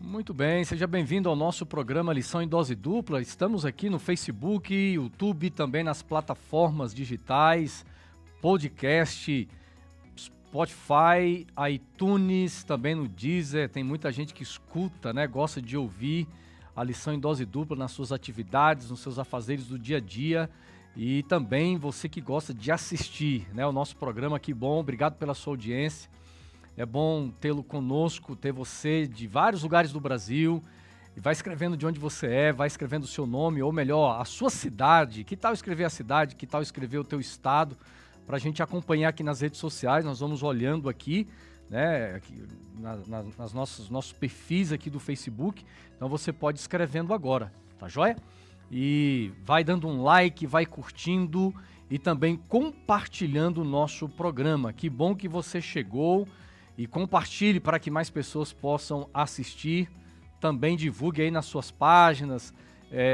Muito bem, seja bem-vindo ao nosso programa Lição em Dose Dupla. Estamos aqui no Facebook, YouTube, também nas plataformas digitais, podcast, Spotify, iTunes, também no Deezer. Tem muita gente que escuta, né? Gosta de ouvir a Lição em Dose Dupla nas suas atividades, nos seus afazeres do dia a dia. E também você que gosta de assistir, né? O nosso programa, que bom, obrigado pela sua audiência. É bom tê-lo conosco, ter você de vários lugares do Brasil. E vai escrevendo de onde você é, vai escrevendo o seu nome, ou melhor, a sua cidade. Que tal escrever a cidade, que tal escrever o teu estado, para a gente acompanhar aqui nas redes sociais. Nós vamos olhando aqui, né, aqui nas nossos perfis aqui do Facebook. Então você pode ir escrevendo agora, tá joia? E vai dando um like, vai curtindo e também compartilhando o nosso programa. Que bom que você chegou. E compartilhe para que mais pessoas possam assistir. Também divulgue aí nas suas páginas.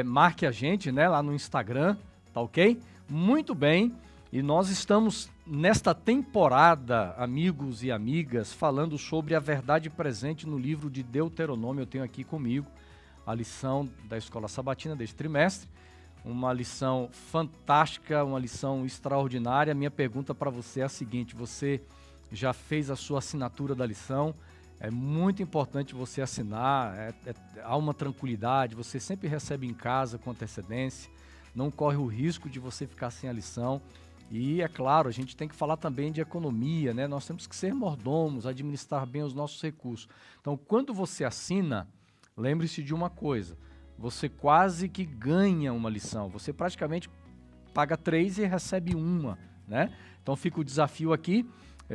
Marque a gente, né, lá no Instagram, tá ok? Muito bem. E nós estamos nesta temporada, amigos e amigas, falando sobre a verdade presente no livro de Deuteronômio. Eu tenho aqui comigo a lição da Escola Sabatina deste trimestre. Uma lição fantástica, uma lição extraordinária. Minha pergunta para você é a seguinte: você já fez a sua assinatura da lição? É muito importante você assinar, há uma tranquilidade, você sempre recebe em casa com antecedência, não corre o risco de você ficar sem a lição. E é claro, a gente tem que falar também de economia, né? Nós temos que ser mordomos, administrar bem os nossos recursos. Então, quando você assina, lembre-se de uma coisa: você quase que ganha uma lição, você praticamente paga 3 e recebe uma, né? Então fica o desafio aqui.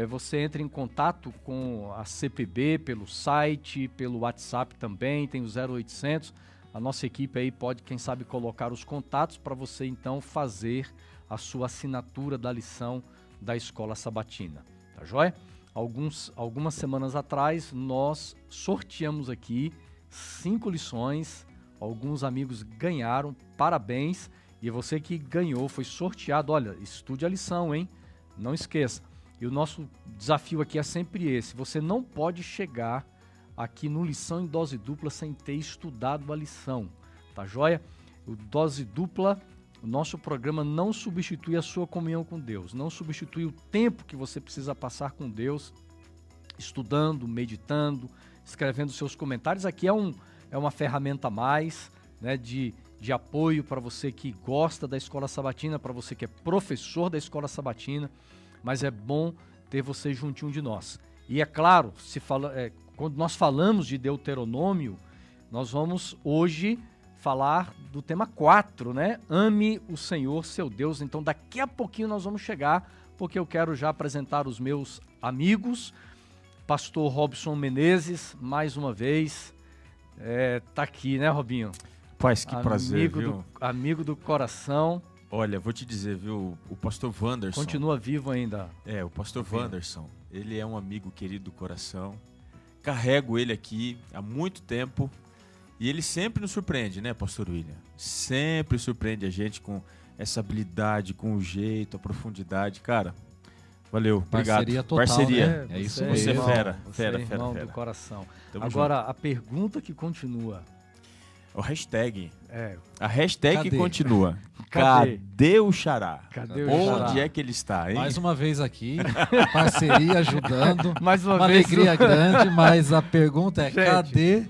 Você entra em contato com a CPB pelo site, pelo WhatsApp também, tem o 0800. A nossa equipe aí pode, quem sabe, colocar os contatos para você então fazer a sua assinatura da lição da Escola Sabatina, tá joia? Algumas semanas atrás nós sorteamos aqui 5 lições, alguns amigos ganharam, parabéns. E você que ganhou, foi sorteado, olha, estude a lição, hein? Não esqueça. E o nosso desafio aqui é sempre esse: você não pode chegar aqui no Lição em Dose Dupla sem ter estudado a lição, tá joia? O Dose Dupla, o nosso programa não substitui a sua comunhão com Deus, não substitui o tempo que você precisa passar com Deus, estudando, meditando, escrevendo seus comentários. Aqui é uma ferramenta a mais, né, de apoio para você que gosta da Escola Sabatina, para você que é professor da Escola Sabatina. Mas é bom ter você juntinho de nós. E é claro, quando nós falamos de Deuteronômio, nós vamos hoje falar do tema 4, né? Ame o Senhor, seu Deus. Então daqui a pouquinho nós vamos chegar, porque eu quero já apresentar os meus amigos. Pastor Robson Menezes, mais uma vez, tá aqui, né, Robinho? Paz, que prazer, viu? Amigo do coração. Olha, vou te dizer, viu, o pastor Wanderson... Continua vivo ainda. O pastor Wanderson, ele é um amigo querido do coração. Carrego ele aqui há muito tempo e ele sempre nos surpreende, né, pastor William? Sempre surpreende a gente com essa habilidade, com o jeito, a profundidade. Cara, valeu, obrigado. Parceria total, Parceria. Né? É isso aí. Você é fera, você é irmão do coração. Agora, a pergunta que continua... O hashtag. A hashtag continua. Cadê? Cadê o Xará? Cadê o Xará? Onde é que ele está, hein? Mais uma vez aqui, parceria ajudando. Mais uma vez alegria o... grande, mas a pergunta é: gente,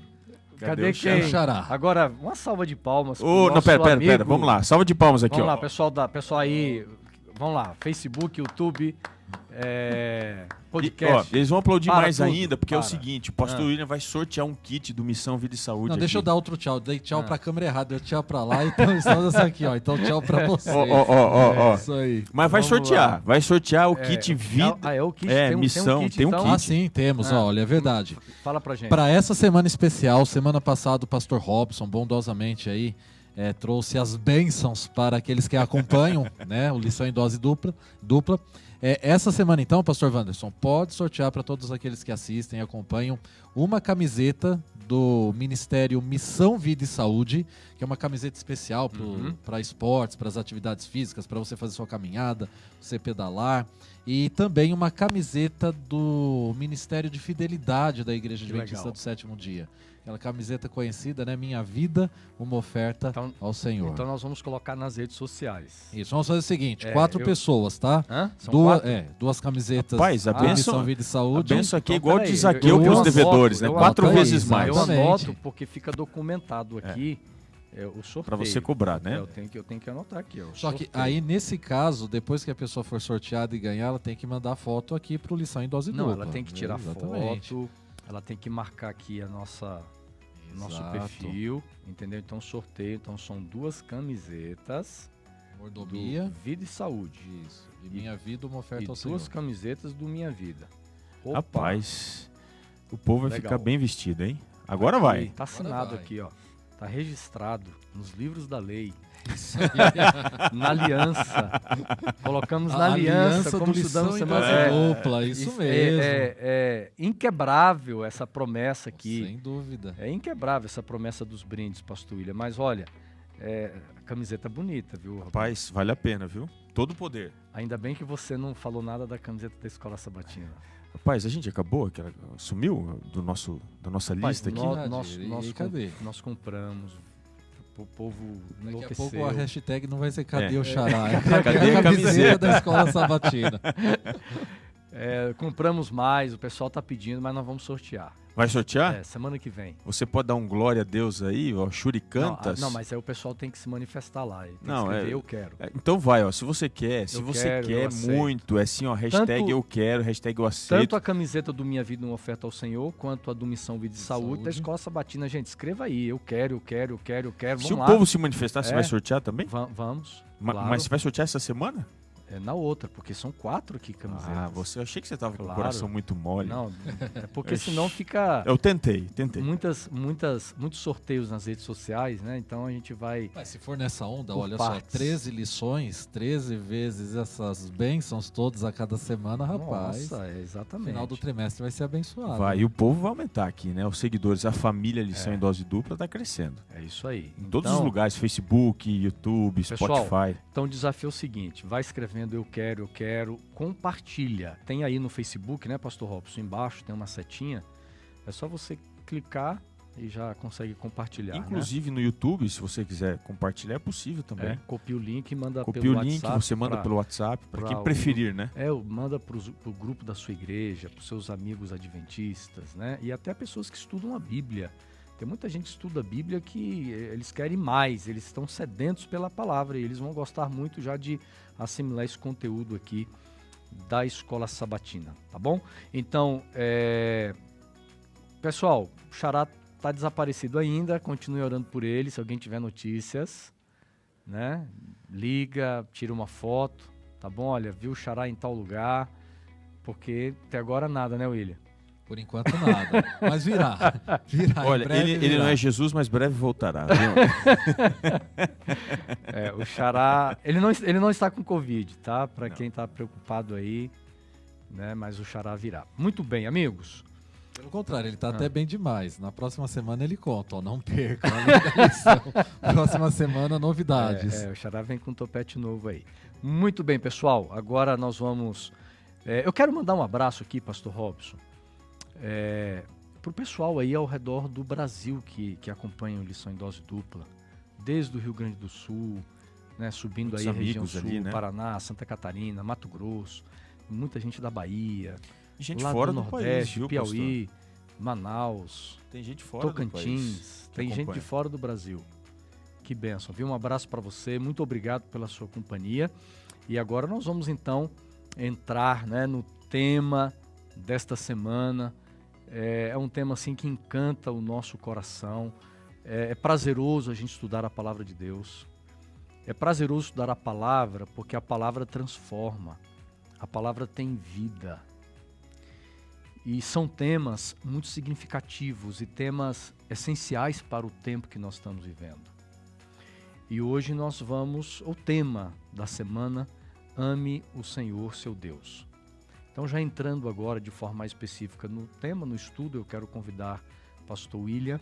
cadê quem? O Xará? Agora, uma salva de palmas. Não, pera. Vamos lá. Salva de palmas aqui, Vamos lá, pessoal aí. Vamos lá. Facebook, YouTube. Podcast. Eles vão aplaudir mais tudo, ainda, porque é o seguinte: o pastor William vai sortear um kit do Missão Vida e Saúde. Não, deixa eu dar outro tchau. Dei tchau pra câmera errada, dei tchau pra lá, então estamos aqui, ó. Então tchau pra você. Isso aí. Mas vai sortear. Vai sortear o kit Vida. O kit Missão. Tem um kit. Ah, sim, temos. Olha, é verdade. Fala pra gente. Pra essa semana especial, semana passada, o pastor Robson, bondosamente aí, trouxe as bênçãos para aqueles que acompanham, né? O Lição em Dose Dupla. Essa semana, então, pastor Wanderson, pode sortear para todos aqueles que assistem e acompanham uma camiseta do Ministério Missão Vida e Saúde, que é uma camiseta especial para esportes, para as atividades físicas, para você fazer sua caminhada, você pedalar. E também uma camiseta do Ministério de Fidelidade da Igreja Adventista do Sétimo Dia. Aquela camiseta conhecida, né? Minha vida, uma oferta Então- ao Senhor. Então nós vamos colocar nas redes sociais. Isso, vamos fazer o seguinte, É, 4 eu- pessoas, tá? Hã? São Duas, 4? duas camisetas Rapaz, a de bênção- Missão Vida e Saúde. A benção aqui é Então, igual peraí, de Zaqueu eu para os anoto, devedores, né? eu 4 anoto vezes aí, mais. Eu Exatamente. anoto porque fica documentado aqui o sorteio. Para você cobrar, né? Eu tenho que anotar aqui. Ó, o Só que sorteio. aí, nesse caso, depois que a pessoa for sorteada e ganhar, ela tem que mandar foto aqui pro Lição em Dose Não, Dupla. ela tem que tirar Exatamente. foto, ela tem que marcar aqui nosso Exato. perfil, entendeu? Então sorteio, então são 2 camisetas Mordomia. do Vida e Saúde Isso. E Minha Vida, uma oferta e ao 2 Senhor. camisetas do Minha Vida. Opa, Rapaz, o povo vai Legal. ficar bem vestido, hein? Agora aqui, vai. Tá assinado vai. aqui, ó. Tá registrado nos livros da lei, Isso aí. na aliança. Colocamos A na aliança, do como Lição estudamos em semana Dose Dupla, isso mesmo. É inquebrável essa promessa aqui. Sem dúvida. É inquebrável essa promessa dos brindes, pastor William. Mas olha, a camiseta é bonita, viu? Rapaz, vale a pena, viu? Todo o poder. Ainda bem que você não falou nada da camiseta da Escola Sabatina. Rapaz, a gente acabou? Sumiu da nossa lista aqui? Nós compramos. O povo Daqui a enlouqueceu. pouco a hashtag não vai ser cadê É. o xará? É Cadê a camiseta? da Escola Sabatina. Compramos mais, o pessoal tá pedindo, mas nós vamos sortear. Vai sortear? Semana que vem. Você pode dar um glória a Deus aí, ó, churicantas? Não, mas aí o pessoal tem que se manifestar lá. Tem Não, que escrever, eu quero. Então vai, ó, se você quer, Eu você quero, eu quer aceito. muito, é assim, ó, hashtag Tanto- eu quero, hashtag eu aceito. Tanto a camiseta do Minha Vida, uma oferta ao Senhor, quanto a do Missão Vida e Saúde, da Saúde. Escola Sabatina. Gente, escreva aí. Eu quero. Vamos Se o lá. povo se manifestar, você É. vai sortear também? Vamos. Mas claro. você vai sortear essa semana? Na outra, porque são 4 aqui camisetas. Eu achei que você tava com o Claro. coração muito mole. Não, é porque senão fica Eu tentei. muitos sorteios nas redes sociais, né? Então a gente vai... Mas se for nessa onda, Por olha partes. só, 13 lições, 13 vezes essas bênçãos todas a cada semana, rapaz. Nossa, No exatamente. final do trimestre vai ser abençoado. Vai, e o povo vai aumentar aqui, né? Os seguidores, a família Lição em Dose Dupla tá crescendo. É isso aí. Em todos os lugares, Facebook, YouTube, Pessoal, Spotify. Então o desafio é o seguinte, vai escrevendo eu quero, compartilha. Tem aí no Facebook, né, Pastor Robson, embaixo tem uma setinha. É só você clicar e já consegue compartilhar, Inclusive no YouTube, se você quiser compartilhar, é possível né? também. Copia o link e manda Copia pelo o link, WhatsApp. você manda pelo WhatsApp, para pra quem o- preferir, né? Manda pro grupo da sua igreja, pros seus amigos adventistas, né? E até pessoas que estudam a Bíblia. Tem muita gente que estuda a Bíblia que eles querem mais, eles estão sedentos pela palavra e eles vão gostar muito já de assimilar esse conteúdo aqui da Escola Sabatina, tá bom? Então, pessoal, o Xará tá desaparecido ainda, continue orando por ele, se alguém tiver notícias, né? Liga, tira uma foto, tá bom? Olha, viu o Xará em tal lugar, porque até agora nada, né, William? Por enquanto nada. Mas virá. Virá. Olha, em breve ele virá. não é Jesus, mas breve voltará. Viu? O Xará, ele não está com Covid, tá? Para Não. quem tá preocupado aí, né? Mas o Xará virá. Muito bem, amigos. Pelo contrário, ele tá até bem demais. Na próxima semana ele conta, ó, não percam a linda lição. Próxima semana, novidades. O Xará vem com um topete novo aí. Muito bem, pessoal. Agora nós vamos... eu quero mandar um abraço aqui, Pastor Robson, pro pessoal aí ao redor do Brasil que acompanha o Lição em Dose Dupla. Desde o Rio Grande do Sul, né, subindo Muitos aí a região amigos sul, ali, né? Paraná, Santa Catarina, Mato Grosso, muita gente da Bahia, E gente lá fora do do país, Nordeste, viu, Piauí, Manaus, pastor? Tem gente fora do país. Tocantins, que tem gente de acompanha. fora do Brasil. Que bênção, viu? Um abraço para você, muito obrigado pela sua companhia. E agora nós vamos então entrar, né, no tema desta semana. É um tema assim que encanta o nosso coração. É prazeroso a gente estudar a palavra de Deus. É prazeroso estudar a palavra porque a palavra transforma. A palavra tem vida. E são temas muito significativos e temas essenciais para o tempo que nós estamos vivendo. E hoje nós vamos, o tema da semana, ame o Senhor seu Deus. Então já entrando agora de forma mais específica no tema, no estudo, eu quero convidar o pastor William.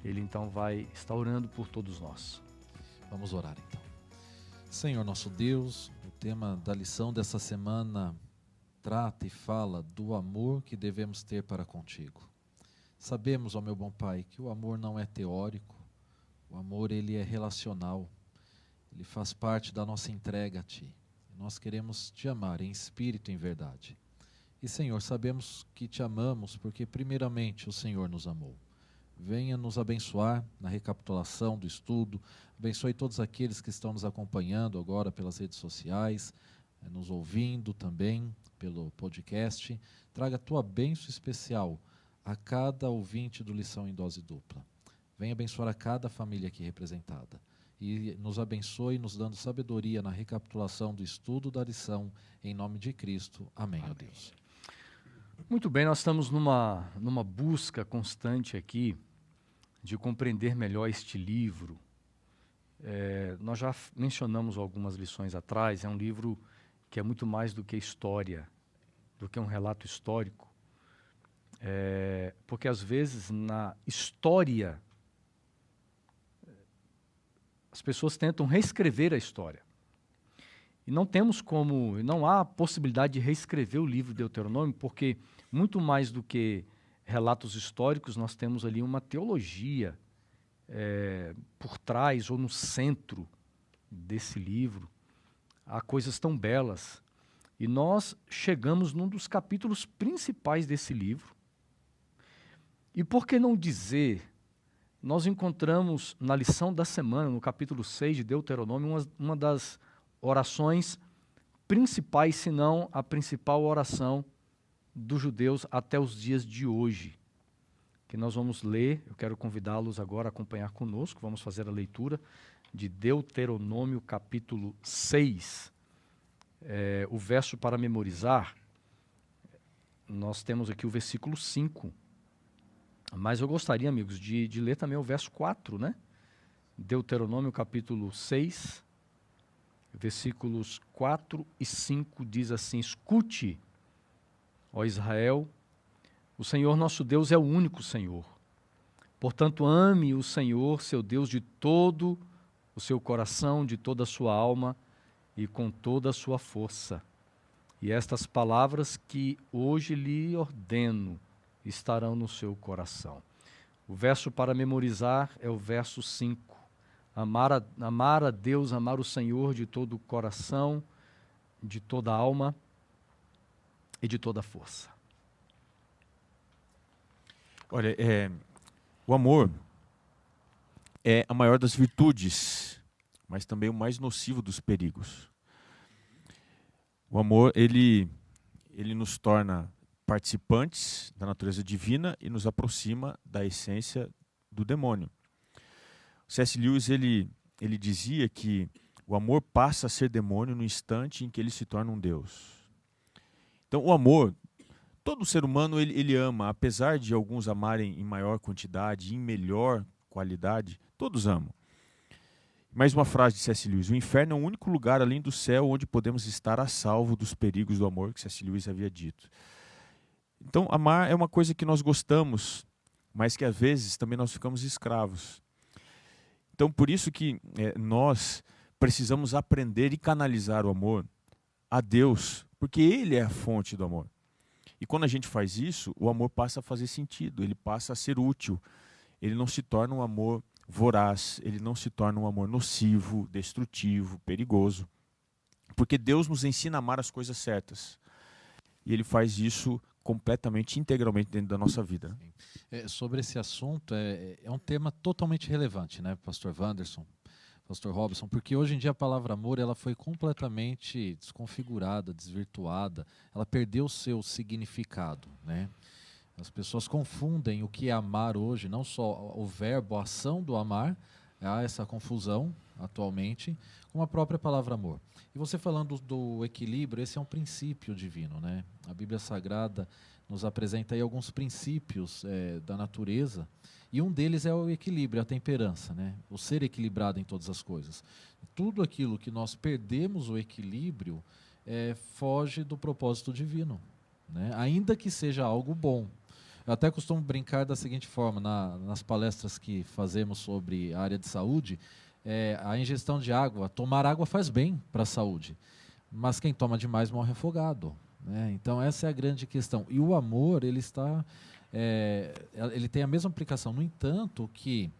Ele então vai estar orando por todos nós. Vamos orar então. Senhor nosso Deus, o tema da lição dessa semana trata e fala do amor que devemos ter para contigo. Sabemos, ó meu bom Pai, que o amor não é teórico, o amor ele é relacional, ele faz parte da nossa entrega a Ti. Nós queremos Te amar em espírito e em verdade. E Senhor, sabemos que Te amamos porque primeiramente o Senhor nos amou. Venha nos abençoar na recapitulação do estudo, abençoe todos aqueles que estão nos acompanhando agora pelas redes sociais, nos ouvindo também pelo podcast. Traga a Tua bênção especial a cada ouvinte do Lição em Dose Dupla. Venha abençoar a cada família aqui representada. E nos abençoe, nos dando sabedoria na recapitulação do estudo da lição, em nome de Cristo. Amém, ó Deus. Muito bem, nós estamos numa busca constante aqui de compreender melhor este livro. Nós já mencionamos algumas lições atrás, é um livro que é muito mais do que história, do que um relato histórico. Porque às vezes na história as pessoas tentam reescrever a história. E não há possibilidade de reescrever o livro de Deuteronômio, porque muito mais do que relatos históricos, nós temos ali uma teologia por trás ou no centro desse livro. Há coisas tão belas. E nós chegamos num dos capítulos principais desse livro. E por que não dizer, nós encontramos na lição da semana, no capítulo 6 de Deuteronômio, uma das orações principais, se não a principal oração dos judeus até os dias de hoje, que nós vamos ler. Eu quero convidá-los agora a acompanhar conosco, vamos fazer a leitura de Deuteronômio capítulo 6. O verso para memorizar, nós temos aqui o versículo 5, mas eu gostaria, amigos, de ler também o verso 4, né? Deuteronômio capítulo 6, versículos 4 e 5 diz assim: escute, ó Israel, o Senhor nosso Deus é o único Senhor. Portanto, ame o Senhor, seu Deus, de todo o seu coração, de toda a sua alma e com toda a sua força. E estas palavras que hoje lhe ordeno estarão no seu coração. O verso para memorizar é o verso 5. Amar a Deus, amar o Senhor de todo o coração, de toda a alma e de toda a força. Olha, o amor é a maior das virtudes, mas também o mais nocivo dos perigos. O amor, ele nos torna participantes da natureza divina e nos aproxima da essência do demônio. C.S. Lewis ele dizia que o amor passa a ser demônio no instante em que ele se torna um Deus. Então, o amor, todo ser humano ele ama, apesar de alguns amarem em maior quantidade, em melhor qualidade, todos amam. Mais uma frase de C.S. Lewis: o inferno é o único lugar além do céu onde podemos estar a salvo dos perigos do amor, que C.S. Lewis havia dito. Então, amar é uma coisa que nós gostamos, mas que às vezes também nós ficamos escravos. Então, por isso que nós precisamos aprender e canalizar o amor a Deus, porque Ele é a fonte do amor. E quando a gente faz isso, o amor passa a fazer sentido, ele passa a ser útil. Ele não se torna um amor voraz, ele não se torna um amor nocivo, destrutivo, perigoso. Porque Deus nos ensina a amar as coisas certas. E Ele faz isso completamente, integralmente dentro da nossa vida. Sobre esse assunto, é um tema totalmente relevante, né, Pastor Wanderson, Pastor Robson, porque hoje em dia a palavra amor ela foi completamente desconfigurada, desvirtuada, ela perdeu o seu significado, né? As pessoas confundem o que é amar hoje, não só o verbo, a ação do amar, há essa confusão atualmente, com a própria palavra amor. E você falando do equilíbrio, esse é um princípio divino, né? A Bíblia Sagrada nos apresenta aí alguns princípios da natureza, e um deles é o equilíbrio, a temperança, né? O ser equilibrado em todas as coisas. Tudo aquilo que nós perdemos o equilíbrio foge do propósito divino, né? Ainda que seja algo bom. Eu até costumo brincar da seguinte forma, nas palestras que fazemos sobre a área de saúde, a ingestão de água, tomar água faz bem para a saúde, mas quem toma demais morre afogado, né? Então essa é a grande questão. E o amor, ele está ele tem a mesma aplicação. No entanto, que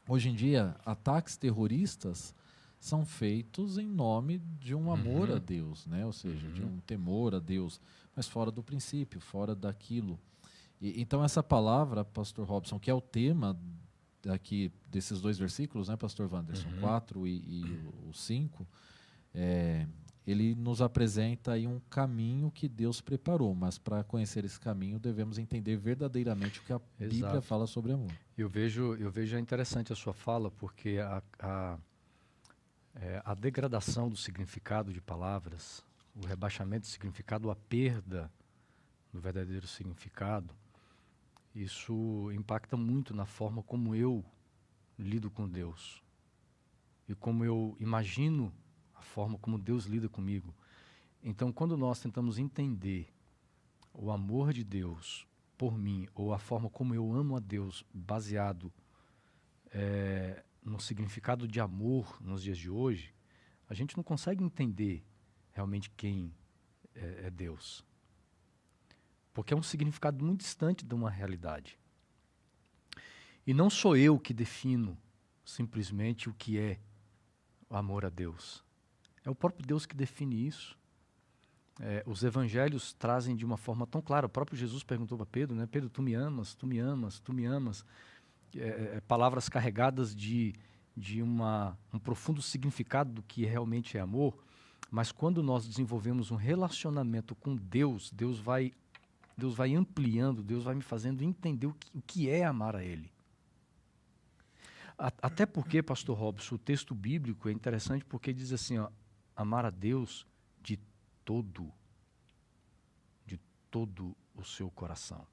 hoje em dia ataques terroristas são feitos em nome de um amor a Deus, né? Ou seja, de um temor a Deus, mas fora do princípio, fora daquilo. Então essa palavra, pastor Robson, que é o tema aqui desses 2 versículos, né, pastor Wanderson, 4 e o 5, ele nos apresenta aí um caminho que Deus preparou, mas para conhecer esse caminho devemos entender verdadeiramente o que a Bíblia fala sobre amor. Eu vejo interessante a sua fala, porque a degradação do significado de palavras, o rebaixamento do significado, a perda do verdadeiro significado, isso impacta muito na forma como eu lido com Deus e como eu imagino a forma como Deus lida comigo. Então, quando nós tentamos entender o amor de Deus por mim, ou a forma como eu amo a Deus baseado no significado de amor nos dias de hoje, a gente não consegue entender realmente quem é Deus. Porque é um significado muito distante de uma realidade. E não sou eu que defino simplesmente o que é o amor a Deus. É o próprio Deus que define isso. Os evangelhos trazem de uma forma tão clara. O próprio Jesus perguntou para Pedro, né? Pedro, tu me amas, tu me amas, tu me amas. Palavras carregadas de um profundo significado do que realmente é amor. Mas quando nós desenvolvemos um relacionamento com Deus, Deus vai ampliando, Deus vai me fazendo entender o que é amar a Ele. Até porque, pastor Robson, o texto bíblico é interessante porque diz assim, ó, amar a Deus de todo o seu coração.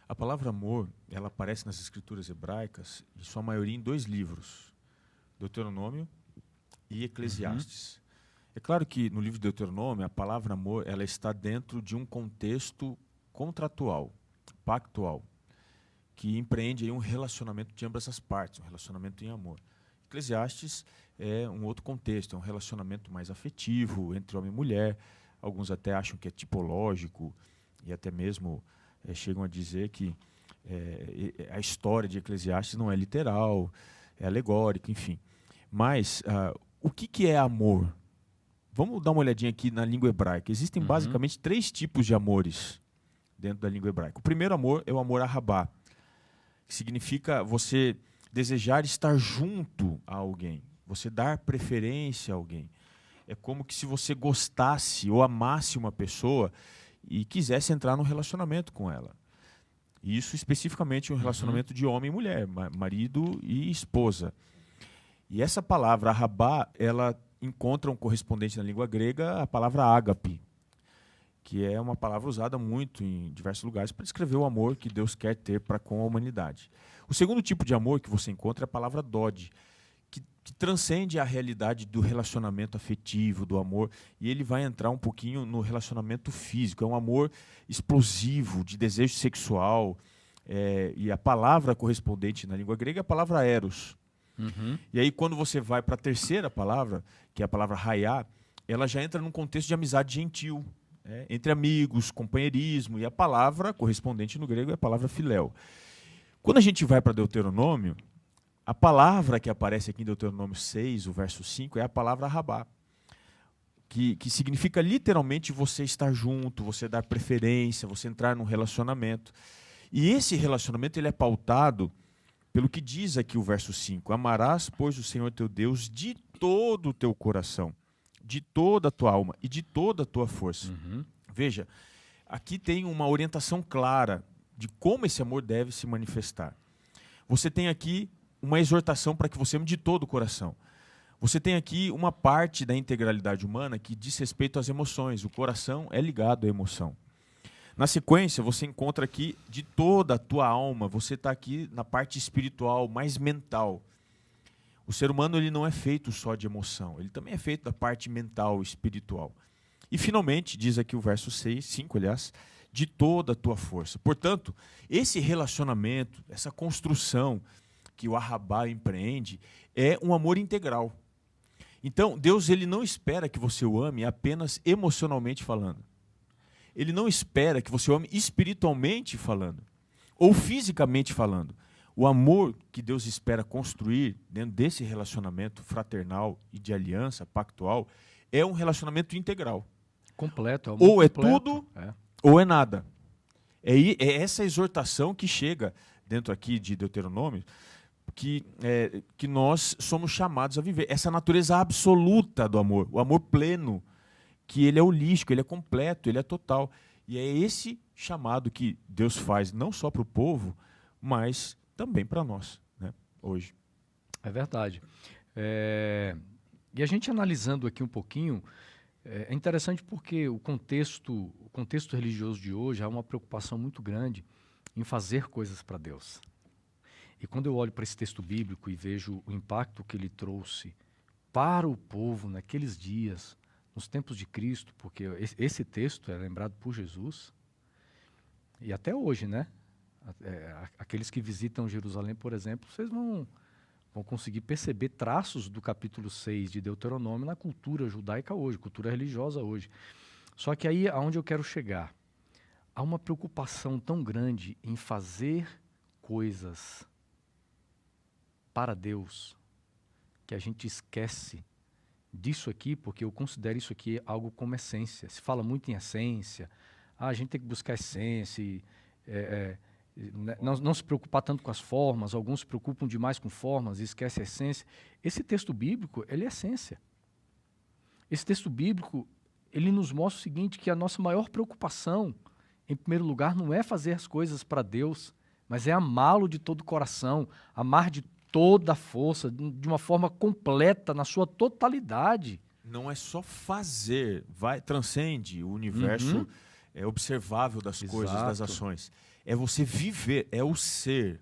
A palavra amor, ela aparece nas escrituras hebraicas, em sua maioria em 2 livros, Deuteronômio e Eclesiastes. É claro que no livro de Deuteronômio, a palavra amor, ela está dentro de um contexto contratual, pactual, que empreende aí um relacionamento de ambas as partes, um relacionamento em amor. Eclesiastes é um outro contexto, é um relacionamento mais afetivo entre homem e mulher. Alguns até acham que é tipológico e até mesmo chegam a dizer que a história de Eclesiastes não é literal, é alegórica, enfim. Mas o que é amor? Vamos dar uma olhadinha aqui na língua hebraica. Existem basicamente 3 tipos de amores dentro da língua hebraica. O primeiro amor é o amor arrabá, que significa você desejar estar junto a alguém, você dar preferência a alguém. É como que se você gostasse ou amasse uma pessoa e quisesse entrar num relacionamento com ela. Isso especificamente um relacionamento de homem e mulher, marido e esposa. E essa palavra arrabá, ela encontra um correspondente na língua grega, a palavra ágape, que é uma palavra usada muito em diversos lugares para descrever o amor que Deus quer ter para com a humanidade. O segundo tipo de amor que você encontra é a palavra dode, que transcende a realidade do relacionamento afetivo, do amor, e ele vai entrar um pouquinho no relacionamento físico. É um amor explosivo, de desejo sexual, e a palavra correspondente na língua grega é a palavra eros. E aí quando você vai para a terceira palavra, que é a palavra raiá, ela já entra num contexto de amizade gentil, entre amigos, companheirismo, e a palavra correspondente no grego é a palavra filéu. Quando a gente vai para Deuteronômio, a palavra que aparece aqui em Deuteronômio 6, o verso 5, é a palavra arrabá, que significa literalmente você estar junto, você dar preferência, você entrar num relacionamento. E esse relacionamento ele é pautado pelo que diz aqui o verso 5, amarás, pois, o Senhor teu Deus de todo o teu coração, de toda a tua alma e de toda a tua força. Veja, aqui tem uma orientação clara de como esse amor deve se manifestar. Você tem aqui uma exortação para que você ame de todo o coração. Você tem aqui uma parte da integralidade humana que diz respeito às emoções. O coração é ligado à emoção. Na sequência, você encontra aqui de toda a tua alma. Você está aqui na parte espiritual, mais mental. O ser humano ele não é feito só de emoção. Ele também é feito da parte mental, espiritual. E, finalmente, diz aqui o verso 5, aliás, de toda a tua força. Portanto, esse relacionamento, essa construção que o arrabá empreende, é um amor integral. Então, Deus ele não espera que você o ame apenas emocionalmente falando. Ele não espera que você o ame espiritualmente falando. ou fisicamente falando. O amor que Deus espera construir dentro desse relacionamento fraternal e de aliança pactual é um relacionamento integral. Completo. É um Ou é completo. tudo, ou é nada. É essa exortação que chega dentro aqui de Deuteronômio, que nós somos chamados a viver. Essa natureza absoluta do amor, o amor pleno, que ele é holístico, ele é completo, ele é total. E é esse chamado que Deus faz não só para o povo, mas também para nós, né, hoje. É verdade. E a gente analisando aqui um pouquinho, é interessante porque o contexto religioso de hoje há uma preocupação muito grande em fazer coisas para Deus. E quando eu olho para esse texto bíblico e vejo o impacto que ele trouxe para o povo naqueles dias, nos tempos de Cristo, porque esse texto é lembrado por Jesus, e até hoje, né? Aqueles que visitam Jerusalém, por exemplo, vocês vão conseguir perceber traços do capítulo 6 de Deuteronômio na cultura judaica hoje, cultura religiosa hoje. Só que aí, aonde eu quero chegar? Há uma preocupação tão grande em fazer coisas para Deus que a gente esquece disso aqui, porque eu considero isso aqui algo como essência. Se fala muito em essência, a gente tem que buscar essência, não se preocupar tanto com as formas, alguns se preocupam demais com formas e esquecem a essência. Esse texto bíblico, ele é essência. Esse texto bíblico, ele nos mostra o seguinte, que a nossa maior preocupação, em primeiro lugar, não é fazer as coisas para Deus, mas é amá-lo de todo o coração, amar de toda a força, de uma forma completa, na sua totalidade. Não é só fazer, transcende o universo observável das coisas, das ações. É você viver, é o ser.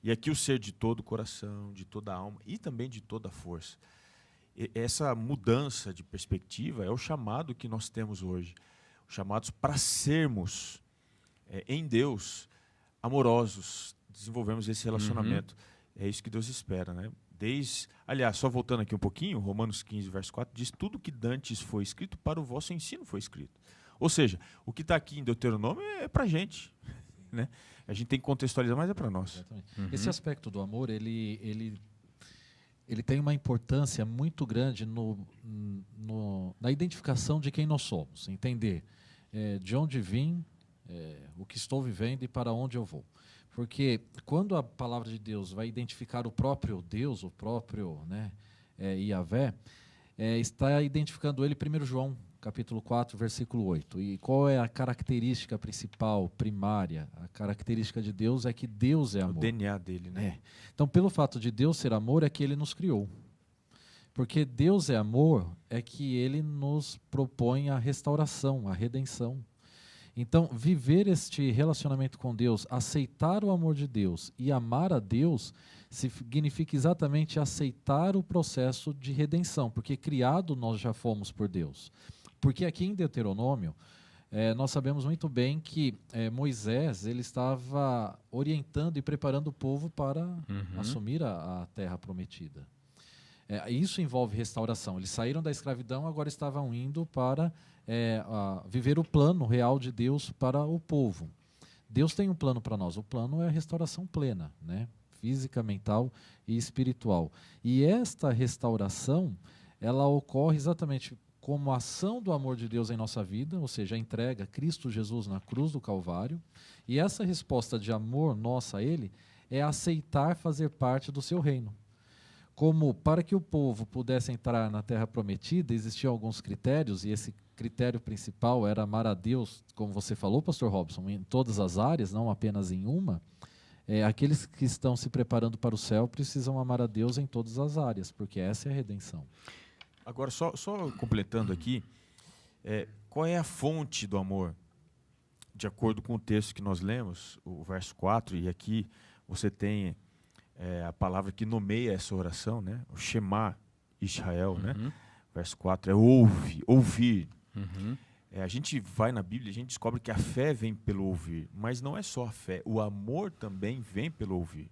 E aqui o ser de todo o coração, de toda a alma e também de toda a força. Essa mudança de perspectiva é o chamado que nós temos hoje. Chamados para sermos, em Deus, amorosos, desenvolvemos esse relacionamento. É isso que Deus espera, né? Aliás, só voltando aqui um pouquinho, Romanos 15, verso 4, diz: tudo que dantes foi escrito, para o vosso ensino foi escrito. Ou seja, o que está aqui em Deuteronômio é para a gente, né? A gente tem que contextualizar, mas é para nós. Esse aspecto do amor, ele tem uma importância muito grande na identificação de quem nós somos, entender de onde vim, o que estou vivendo e para onde eu vou. Porque quando a palavra de Deus vai identificar o próprio Deus, o próprio Yahvé, está identificando ele, 1 João, capítulo 4, versículo 8. E qual é a característica principal, primária? A característica de Deus é que Deus é amor. O DNA dele, né? Então, pelo fato de Deus ser amor, é que ele nos criou. Porque Deus é amor, é que ele nos propõe a restauração, a redenção. Então, viver este relacionamento com Deus, aceitar o amor de Deus e amar a Deus, significa exatamente aceitar o processo de redenção, porque criado nós já fomos por Deus. Porque aqui em Deuteronômio, nós sabemos muito bem que Moisés ele estava orientando e preparando o povo para assumir a terra prometida. Isso envolve restauração. Eles saíram da escravidão, agora estavam indo para viver o plano real de Deus para o povo. Deus tem um plano para nós. O plano é a restauração plena, né? Física, mental e espiritual. E esta restauração, ela ocorre exatamente como a ação do amor de Deus em nossa vida, ou seja, a entrega a Cristo Jesus na cruz do Calvário. E essa resposta de amor nossa a Ele é aceitar fazer parte do seu reino. Como para que o povo pudesse entrar na terra prometida, existiam alguns critérios, e esse critério principal era amar a Deus, como você falou, pastor Robson, em todas as áreas, não apenas em uma. Aqueles que estão se preparando para o céu precisam amar a Deus em todas as áreas, porque essa é a redenção. Agora, só completando aqui, qual é a fonte do amor? De acordo com o texto que nós lemos, o verso 4, e aqui você tem a palavra que nomeia essa oração, né? O Shema Israel, né? Verso 4 é ouvir. A gente vai na Bíblia e a gente descobre que a fé vem pelo ouvir, mas não é só a fé, o amor também vem pelo ouvir,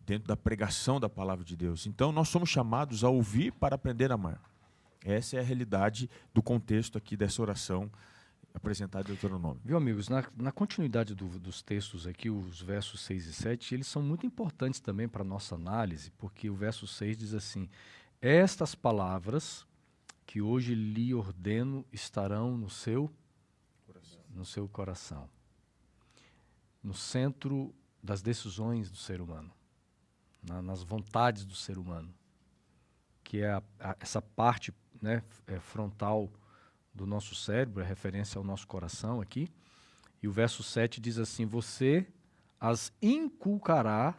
dentro da pregação da palavra de Deus. Então nós somos chamados a ouvir para aprender a amar. Essa é a realidade do contexto aqui dessa oração apresentado em Deuteronômio. Viu, amigos, na continuidade dos textos aqui, os versos 6 e 7, eles são muito importantes também para a nossa análise, porque o verso 6 diz assim: estas palavras que hoje lhe ordeno estarão no seu coração, no centro das decisões do ser humano, nas vontades do ser humano, que é essa parte, né, frontal do nosso cérebro, é referência ao nosso coração aqui. E o verso 7 diz assim: você as inculcará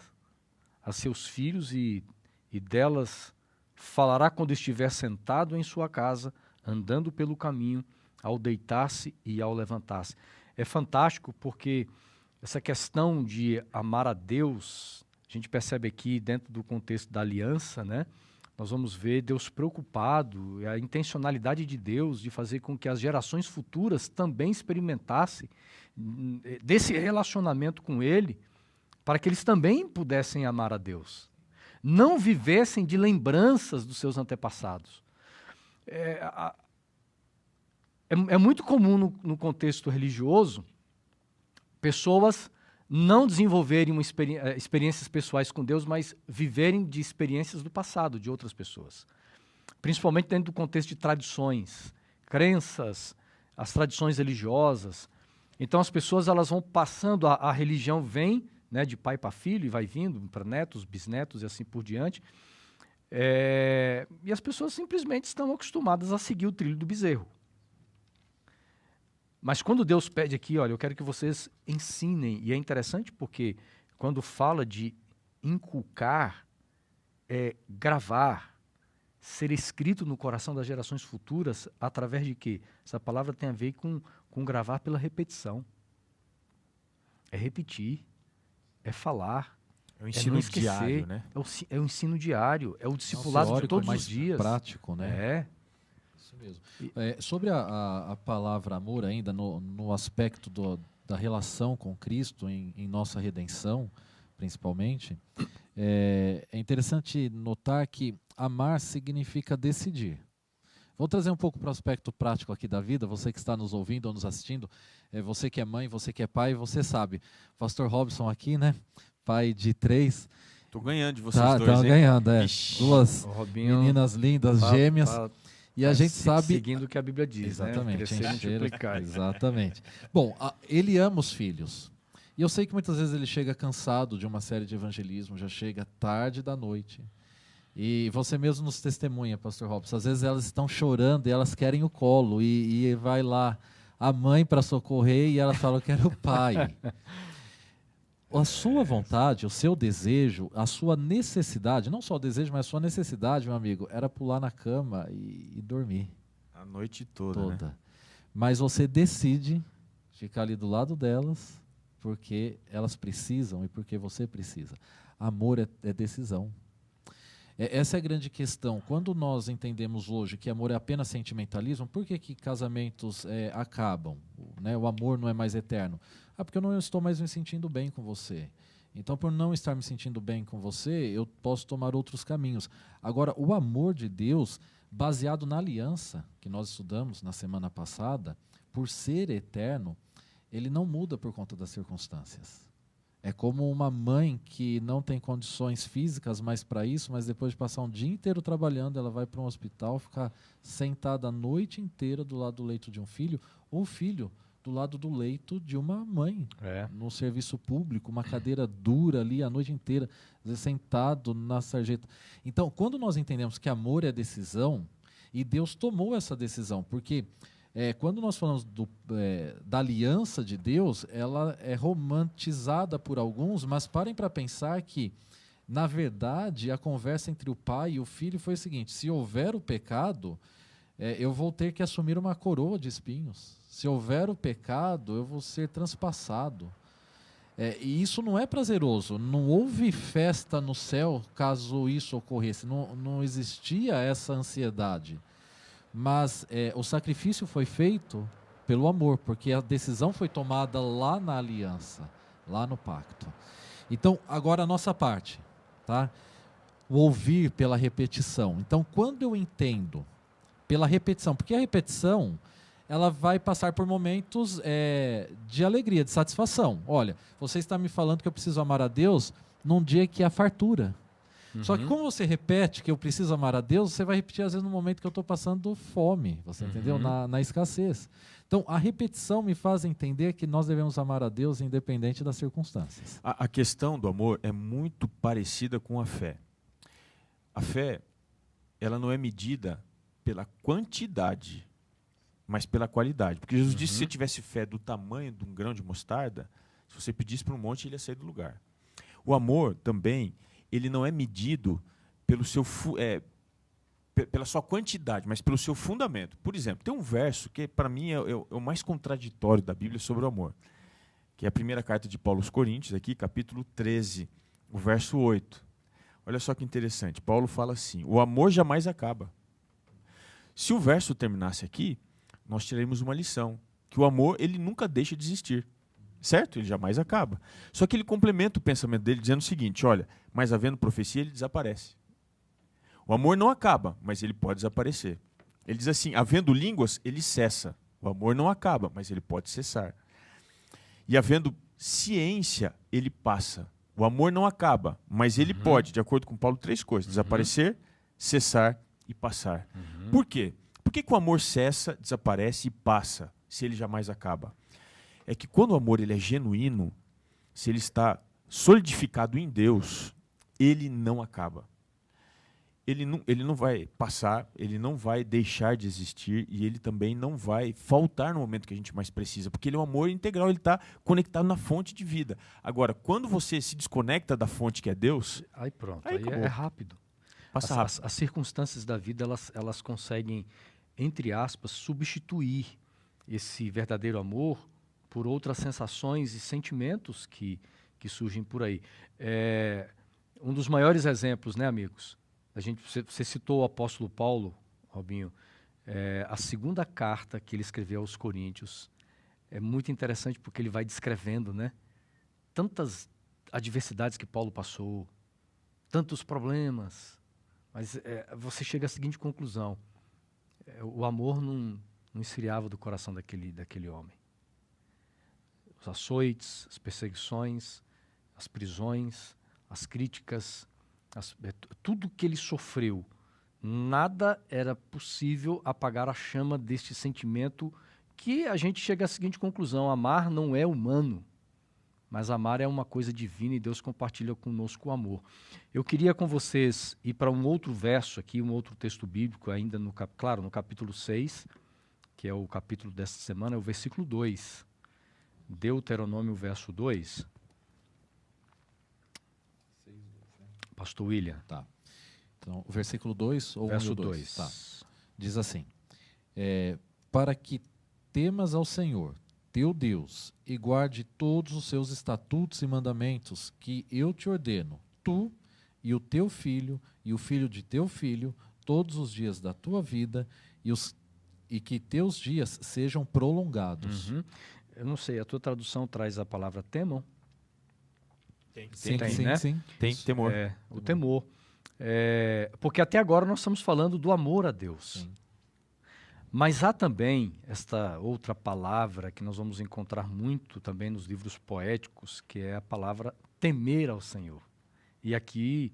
a seus filhos e delas falará quando estiver sentado em sua casa, andando pelo caminho, ao deitar-se e ao levantar-se. É fantástico porque essa questão de amar a Deus, a gente percebe aqui dentro do contexto da aliança, né? Nós vamos ver Deus preocupado, a intencionalidade de Deus de fazer com que as gerações futuras também experimentassem desse relacionamento com Ele, para que eles também pudessem amar a Deus. Não vivessem de lembranças dos seus antepassados. É muito comum no contexto religioso pessoas não desenvolverem experiências pessoais com Deus, mas viverem de experiências do passado, de outras pessoas. Principalmente dentro do contexto de tradições, crenças, as tradições religiosas. Então as pessoas elas vão passando, a religião vem, né, de pai para filho e vai vindo para netos, bisnetos e assim por diante. E as pessoas simplesmente estão acostumadas a seguir o trilho do bezerro. Mas quando Deus pede aqui, olha, eu quero que vocês ensinem, e é interessante porque quando fala de inculcar, gravar, ser escrito no coração das gerações futuras, através de quê? Essa palavra tem a ver com gravar pela repetição. É repetir, é falar, é o ensino não esquecer, diário, né? É o ensino diário, é o discipulado de todos os dias. Prático, né? É. Mesmo. Sobre a palavra amor ainda, no aspecto da relação com Cristo em nossa redenção, principalmente, é interessante notar que amar significa decidir. Vou trazer um pouco para o aspecto prático aqui da vida, você que está nos ouvindo ou nos assistindo, você que é mãe, você que é pai, você sabe. Pastor Robson aqui, né? Pai de 3. Tô ganhando de vocês dois, hein? Tá ganhando, duas meninas lindas, gêmeas. E a gente sabe... Seguindo o que a Bíblia diz, exatamente, né? Multiplicar. Exatamente. Bom, ele ama os filhos. E eu sei que muitas vezes ele chega cansado de uma série de evangelismo, já chega tarde da noite. E você mesmo nos testemunha, pastor Robson, às vezes elas estão chorando e elas querem o colo. E vai lá a mãe para socorrer e elas falam, eu quero o pai. A sua vontade, o seu desejo, a sua necessidade, não só o desejo, mas a sua necessidade, meu amigo, era pular na cama e dormir. A noite toda. Né? Mas você decide ficar ali do lado delas, porque elas precisam e porque você precisa. Amor é decisão. Essa é a grande questão. Quando nós entendemos hoje que amor é apenas sentimentalismo, por que casamentos acabam? Né? O amor não é mais eterno. Porque eu não estou mais me sentindo bem com você. Então, por não estar me sentindo bem com você, eu posso tomar outros caminhos. Agora, o amor de Deus, baseado na aliança que nós estudamos na semana passada, por ser eterno, ele não muda por conta das circunstâncias. É como uma mãe que não tem condições físicas mais para isso, mas depois de passar um dia inteiro trabalhando, ela vai para um hospital, ficar sentada a noite inteira do lado do leito de um filho, ou filho do lado do leito de uma mãe, no serviço público, uma cadeira dura ali a noite inteira, às vezes sentado na sarjeta. Então, quando nós entendemos que amor é decisão, e Deus tomou essa decisão, porque quando nós falamos da aliança de Deus, ela é romantizada por alguns, mas parem para pensar que, na verdade, a conversa entre o pai e o filho foi o seguinte: se houver o pecado, eu vou ter que assumir uma coroa de espinhos. Se houver o pecado, eu vou ser transpassado. E isso não é prazeroso. Não houve festa no céu caso isso ocorresse. Não existia essa ansiedade. Mas o sacrifício foi feito pelo amor, porque a decisão foi tomada lá na aliança, lá no pacto. Então, agora a nossa parte, tá? O ouvir pela repetição. Então, quando eu entendo pela repetição, porque a repetição ela vai passar por momentos de alegria, de satisfação. Olha, você está me falando que eu preciso amar a Deus num dia que há fartura. Só que como você repete que eu preciso amar a Deus, você vai repetir às vezes no momento que eu estou passando fome, você entendeu? Na escassez. Então, a repetição me faz entender que nós devemos amar a Deus independente das circunstâncias. A questão do amor é muito parecida com a fé. A fé, ela não é medida pela quantidade, mas pela qualidade. Porque Jesus disse que se você tivesse fé do tamanho de um grão de mostarda, se você pedisse para um monte, ele ia sair do lugar. O amor também, ele não é medido pelo seu, pela sua quantidade, mas pelo seu fundamento. Por exemplo, tem um verso que para mim é o mais contraditório da Bíblia sobre o amor, que é a primeira carta de Paulo aos Coríntios, aqui, capítulo 13, o verso 8. Olha só que interessante, Paulo fala assim, o amor jamais acaba. Se o verso terminasse aqui, nós teremos uma lição, que o amor ele nunca deixa de existir. Certo? Ele jamais acaba. Só que ele complementa o pensamento dele dizendo o seguinte, olha, mas havendo profecia, ele desaparece. O amor não acaba, mas ele pode desaparecer. Ele diz assim, havendo línguas, ele cessa. O amor não acaba, mas ele pode cessar. E havendo ciência, ele passa. O amor não acaba, mas ele pode, de acordo com Paulo, 3 coisas, desaparecer, cessar e passar. Por quê? Por que o amor cessa, desaparece e passa, se ele jamais acaba? É que quando o amor ele é genuíno, se ele está solidificado em Deus, ele não acaba. Ele não vai passar, ele não vai deixar de existir e ele também não vai faltar no momento que a gente mais precisa, porque ele é um amor integral, ele está conectado na fonte de vida. Agora, quando você se desconecta da fonte que é Deus... Aí pronto, aí é rápido. Passa rápido. As circunstâncias da vida, elas conseguem, entre aspas, substituir esse verdadeiro amor por outras sensações e sentimentos que surgem por aí. Um dos maiores exemplos, né, amigos? Você citou o apóstolo Paulo, Robinho, a segunda carta que ele escreveu aos Coríntios. É muito interessante porque ele vai descrevendo, né, tantas adversidades que Paulo passou, tantos problemas, mas você chega à seguinte conclusão. O amor não esfriava do coração daquele homem. Os açoites, as perseguições, as prisões, as críticas, tudo que ele sofreu, nada era possível apagar a chama deste sentimento que a gente chega à seguinte conclusão, amar não é humano, mas amar é uma coisa divina e Deus compartilha conosco o amor. Eu queria com vocês ir para um outro verso aqui, um outro texto bíblico, ainda no capítulo 6, que é o capítulo desta semana, é o versículo 2. Deuteronômio, verso 2. Pastor William. Tá. Então, o versículo 2 ou verso 2? 2. Tá. Diz assim, para que temas ao Senhor, teu Deus, e guarde todos os seus estatutos e mandamentos que eu te ordeno, tu e o teu filho e o filho de teu filho, todos os dias da tua vida, e que teus dias sejam prolongados. Eu não sei, a tua tradução traz a palavra temam? Sim, né? sim. Tem temor. O temor. Porque até agora nós estamos falando do amor a Deus. Sim. Mas há também esta outra palavra que nós vamos encontrar muito também nos livros poéticos, que é a palavra temer ao Senhor. E aqui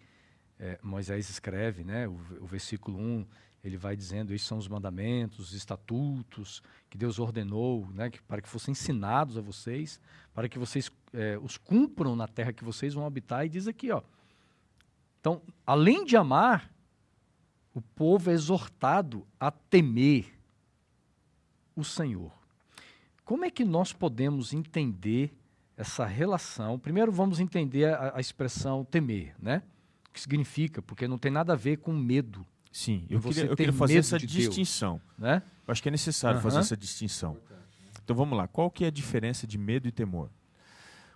Moisés escreve, né, o versículo 1, ele vai dizendo, esses são os mandamentos, os estatutos que Deus ordenou, né, para que fossem ensinados a vocês, para que vocês os cumpram na terra que vocês vão habitar. E diz aqui, ó, então, além de amar, o povo é exortado a temer o Senhor. Como é que nós podemos entender essa relação? Primeiro vamos entender a expressão temer, né? O que significa, porque não tem nada a ver com medo. Sim, eu Você queria ter fazer medo essa de Deus, distinção. né? Eu acho que é necessário fazer essa distinção. Então vamos lá, qual que é a diferença de medo e temor?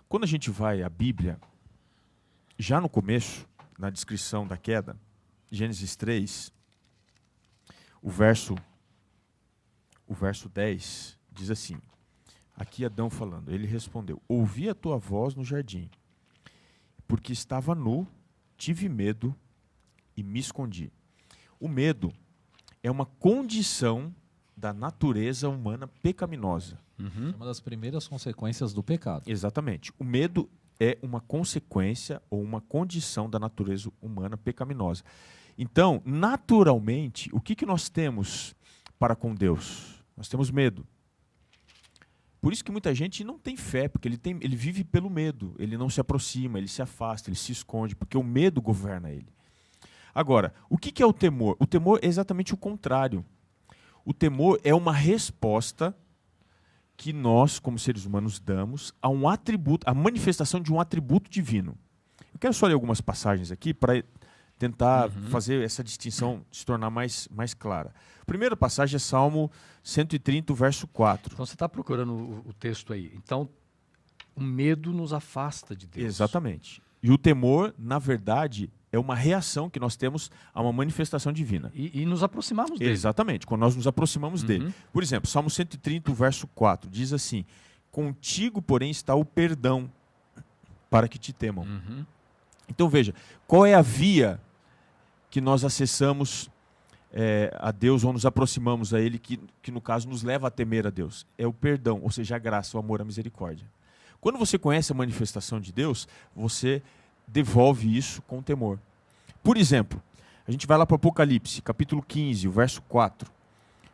Quando a gente vai à Bíblia, já no começo, na descrição da queda, Gênesis 3, o verso 10 diz assim, aqui Adão falando, ele respondeu, ouvi a tua voz no jardim, porque estava nu, tive medo e me escondi. O medo é uma condição da natureza humana pecaminosa. Uhum. É uma das primeiras consequências do pecado. Exatamente. O medo é uma consequência ou uma condição da natureza humana pecaminosa. Então, naturalmente, o que nós temos para com Deus? Nós temos medo. Por isso que muita gente não tem fé, porque ele vive pelo medo. Ele não se aproxima, ele se afasta, ele se esconde, porque o medo governa ele. Agora, o que é o temor? O temor é exatamente o contrário. O temor é uma resposta que nós, como seres humanos, damos a um atributo, a manifestação de um atributo divino. Eu quero só ler algumas passagens aqui para tentar fazer essa distinção se tornar mais clara. A primeira passagem é Salmo 130, verso 4. Então você está procurando o texto aí. Então, o medo nos afasta de Deus. Exatamente. E o temor, na verdade, é uma reação que nós temos a uma manifestação divina. E nos aproximarmos dele. Exatamente, quando nós nos aproximamos dele. Por exemplo, Salmo 130, verso 4, diz assim: contigo, porém, está o perdão para que te temam. Então veja, qual é a via que nós acessamos a Deus ou nos aproximamos a Ele, que no caso nos leva a temer a Deus? É o perdão, ou seja, a graça, o amor, a misericórdia. Quando você conhece a manifestação de Deus, você devolve isso com temor. Por exemplo, a gente vai lá para o Apocalipse, capítulo 15, o verso 4.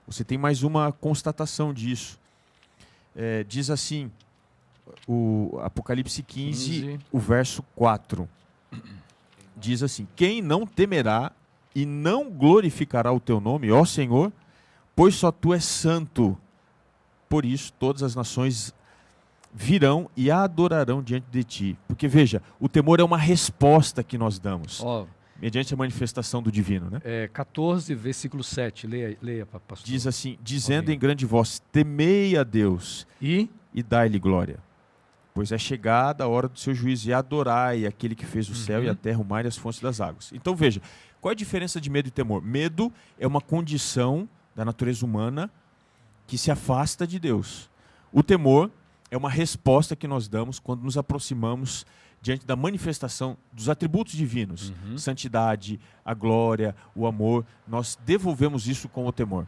Você tem mais uma constatação disso. Diz assim, o Apocalipse 15, o verso 4. Diz assim: quem não temerá e não glorificará o teu nome, ó Senhor, pois só tu és santo. Por isso todas as nações virão e a adorarão diante de ti. Porque veja, o temor é uma resposta que nós damos, mediante a manifestação do divino, né? 14, versículo 7, leia pastor. Diz assim: dizendo em grande voz, temei a Deus e dai-lhe glória. Pois é chegada a hora do seu juízo, e adorai aquele que fez o céu e a terra, o mar e as fontes das águas. Então veja, qual é a diferença de medo e temor? Medo é uma condição da natureza humana que se afasta de Deus. O temor é uma resposta que nós damos quando nos aproximamos diante da manifestação dos atributos divinos. Santidade, a glória, o amor. Nós devolvemos isso com o temor.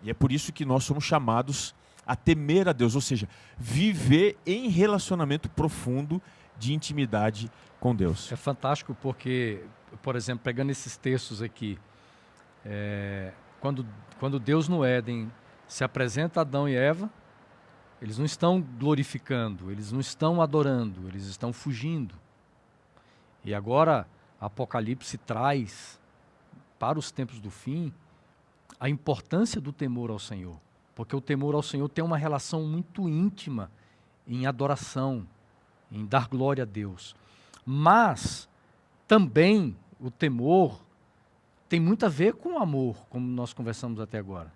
E é por isso que nós somos chamados a temer a Deus, ou seja, viver em relacionamento profundo de intimidade com Deus. É fantástico porque, por exemplo, pegando esses textos aqui, quando Deus no Éden se apresenta a Adão e Eva, eles não estão glorificando, eles não estão adorando, eles estão fugindo. E agora Apocalipse traz para os tempos do fim a importância do temor ao Senhor. Porque o temor ao Senhor tem uma relação muito íntima em adoração, em dar glória a Deus. Mas também o temor tem muito a ver com o amor, como nós conversamos até agora.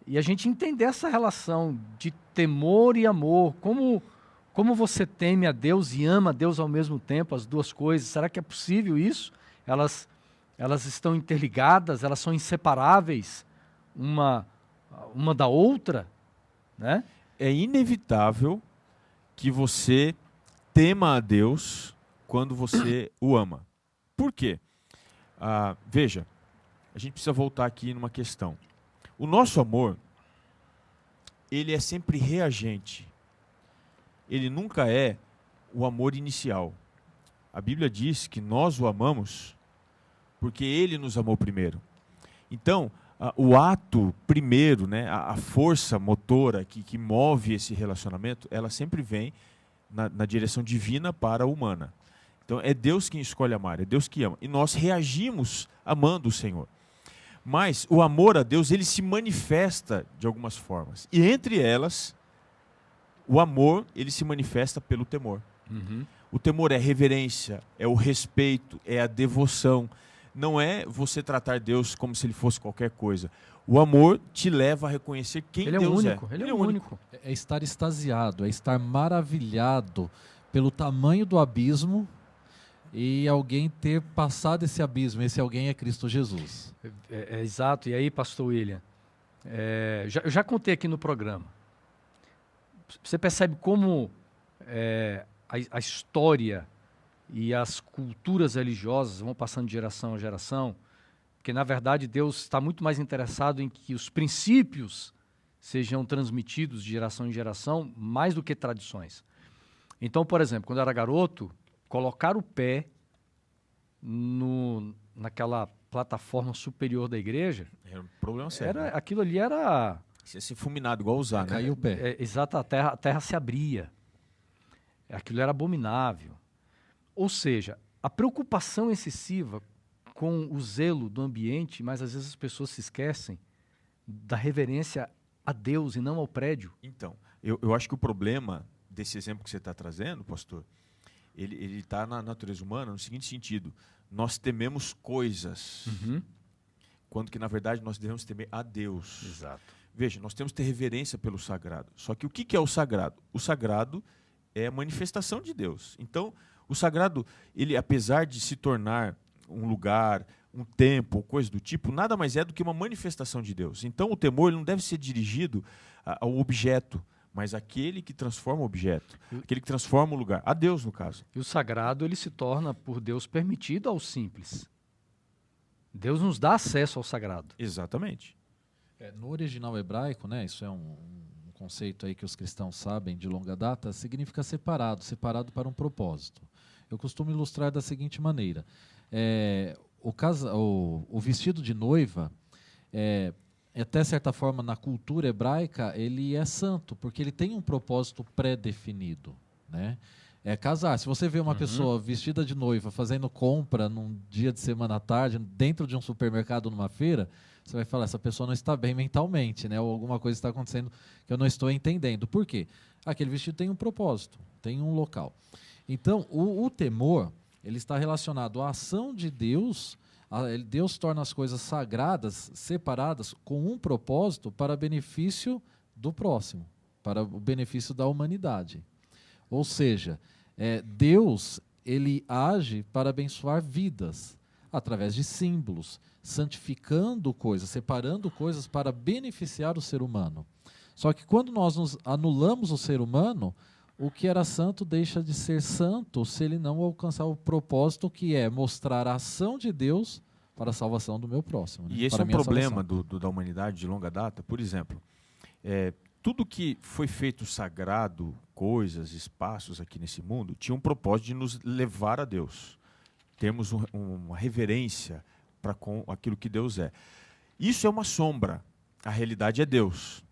E a gente entender essa relação de temor e amor, como você teme a Deus e ama a Deus ao mesmo tempo, as duas coisas. Será que é possível isso? Elas estão interligadas, elas são inseparáveis uma da outra, né? É inevitável que você tema a Deus quando você o ama. Por quê? Veja, a gente precisa voltar aqui numa questão. O nosso amor, ele é sempre reagente. Ele nunca é o amor inicial. A Bíblia diz que nós o amamos porque ele nos amou primeiro. Então, o ato primeiro, né, a força motora que move esse relacionamento, ela sempre vem na direção divina para a humana. Então é Deus quem escolhe amar, é Deus que ama. E nós reagimos amando o Senhor. Mas o amor a Deus, ele se manifesta de algumas formas. E entre elas, o amor, ele se manifesta pelo temor. O temor é reverência, é o respeito, é a devoção. Não é você tratar Deus como se ele fosse qualquer coisa. O amor te leva a reconhecer quem ele Deus é. Ele é único. É estar extasiado, é estar maravilhado pelo tamanho do abismo e alguém ter passado esse abismo. Esse alguém é Cristo Jesus. Exato. E aí, pastor William, eu já contei aqui no programa. Você percebe como a história e as culturas religiosas vão passando de geração a geração, Porque, na verdade, Deus está muito mais interessado em que os princípios sejam transmitidos de geração em geração, mais do que tradições. Então, por exemplo, quando eu era garoto, colocar o pé naquela plataforma superior da igreja, Era um problema sério. aquilo ali era... Você ia ser fulminado, igual usar, né? Caiu o pé. Exato, a terra se abria. Aquilo era abominável. Ou seja, a preocupação excessiva com o zelo do ambiente, mas às vezes as pessoas se esquecem da reverência a Deus e não ao prédio. Então, eu acho que o problema desse exemplo que você está trazendo, pastor, ele está na natureza humana no seguinte sentido: nós tememos coisas, quando que na verdade nós devemos temer a Deus. Exato. Veja, nós temos que ter reverência pelo sagrado. Só que o que é o sagrado? O sagrado é a manifestação de Deus. Então, o sagrado, ele, apesar de se tornar um lugar, um templo, coisa do tipo, nada mais é do que uma manifestação de Deus. Então, o temor ele não deve ser dirigido ao objeto, mas àquele que transforma o objeto, aquele que transforma o lugar, a Deus, no caso. E o sagrado, ele se torna, por Deus, permitido ao simples. Deus nos dá acesso ao sagrado. Exatamente. No original hebraico, né, isso é um conceito aí que os cristãos sabem de longa data, significa separado para um propósito. Eu costumo ilustrar da seguinte maneira: o vestido de noiva, até certa forma na cultura hebraica, ele é santo, porque ele tem um propósito pré-definido, né? É casar. Se você vê uma pessoa vestida de noiva fazendo compra num dia de semana à tarde, dentro de um supermercado, numa feira, você vai falar, essa pessoa não está bem mentalmente, né? Ou alguma coisa está acontecendo que eu não estou entendendo. Por quê? Aquele vestido tem um propósito, tem um local. Então, o temor, ele está relacionado à ação de Deus. Deus torna as coisas sagradas, separadas, com um propósito para benefício do próximo, para o benefício da humanidade. Ou seja, Deus, ele age para abençoar vidas, através de símbolos, santificando coisas, separando coisas para beneficiar o ser humano. Só que quando nós nos anulamos o ser humano, o que era santo deixa de ser santo se ele não alcançar o propósito, que é mostrar a ação de Deus para a salvação do meu próximo. Né? E esse para é um problema da humanidade de longa data. Por exemplo, tudo que foi feito sagrado, coisas, espaços aqui nesse mundo, tinha um propósito de nos levar a Deus. Temos uma reverência para com aquilo que Deus é. Isso é uma sombra. A realidade é Deus.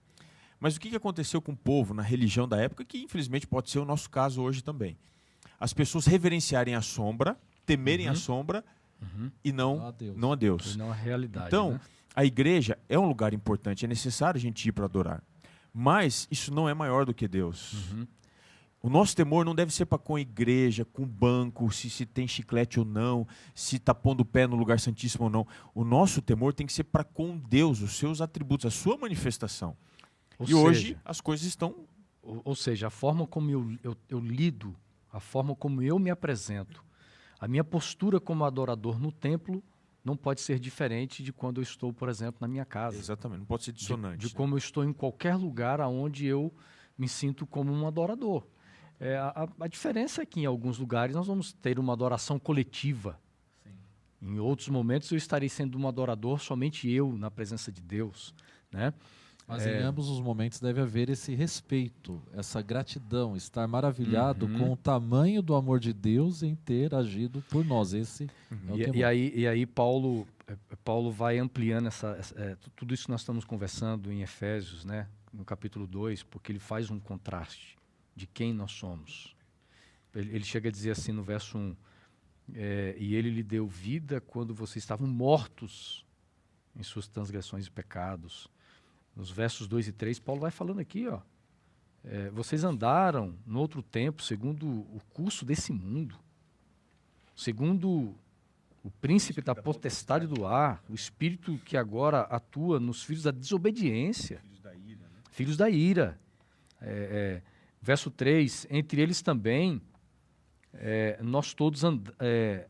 Mas o que aconteceu com o povo na religião da época, que infelizmente pode ser o nosso caso hoje também? As pessoas reverenciarem a sombra, temerem a sombra e não a Deus. E não a realidade. Então, né? a igreja é um lugar importante, é necessário a gente ir para adorar. Mas isso não é maior do que Deus. O nosso temor não deve ser para com a igreja, com o banco, se tem chiclete ou não, se está pondo o pé no lugar santíssimo ou não. O nosso temor tem que ser para com Deus, os seus atributos, a sua manifestação. Hoje as coisas estão... Ou seja, a forma como eu lido, a forma como eu me apresento, a minha postura como adorador no templo não pode ser diferente de quando eu estou, por exemplo, na minha casa. Exatamente, não pode ser dissonante. De como eu estou em qualquer lugar onde eu me sinto como um adorador. A diferença é que em alguns lugares nós vamos ter uma adoração coletiva. Sim. Em outros momentos eu estarei sendo um adorador somente eu na presença de Deus, né? Mas em ambos os momentos deve haver esse respeito, essa gratidão, estar maravilhado com o tamanho do amor de Deus em ter agido por nós. Esse é o temor. E aí Paulo vai ampliando tudo isso que nós estamos conversando em Efésios, né, no capítulo 2, porque ele faz um contraste de quem nós somos. Ele chega a dizer assim no verso 1, e ele lhe deu vida quando vocês estavam mortos em suas transgressões e pecados. Nos versos 2 e 3, Paulo vai falando aqui, vocês andaram no outro tempo segundo o curso desse mundo, segundo o príncipe da potestade do ar, o espírito que agora atua nos filhos da desobediência, filhos da ira. Verso 3, entre eles também nós todos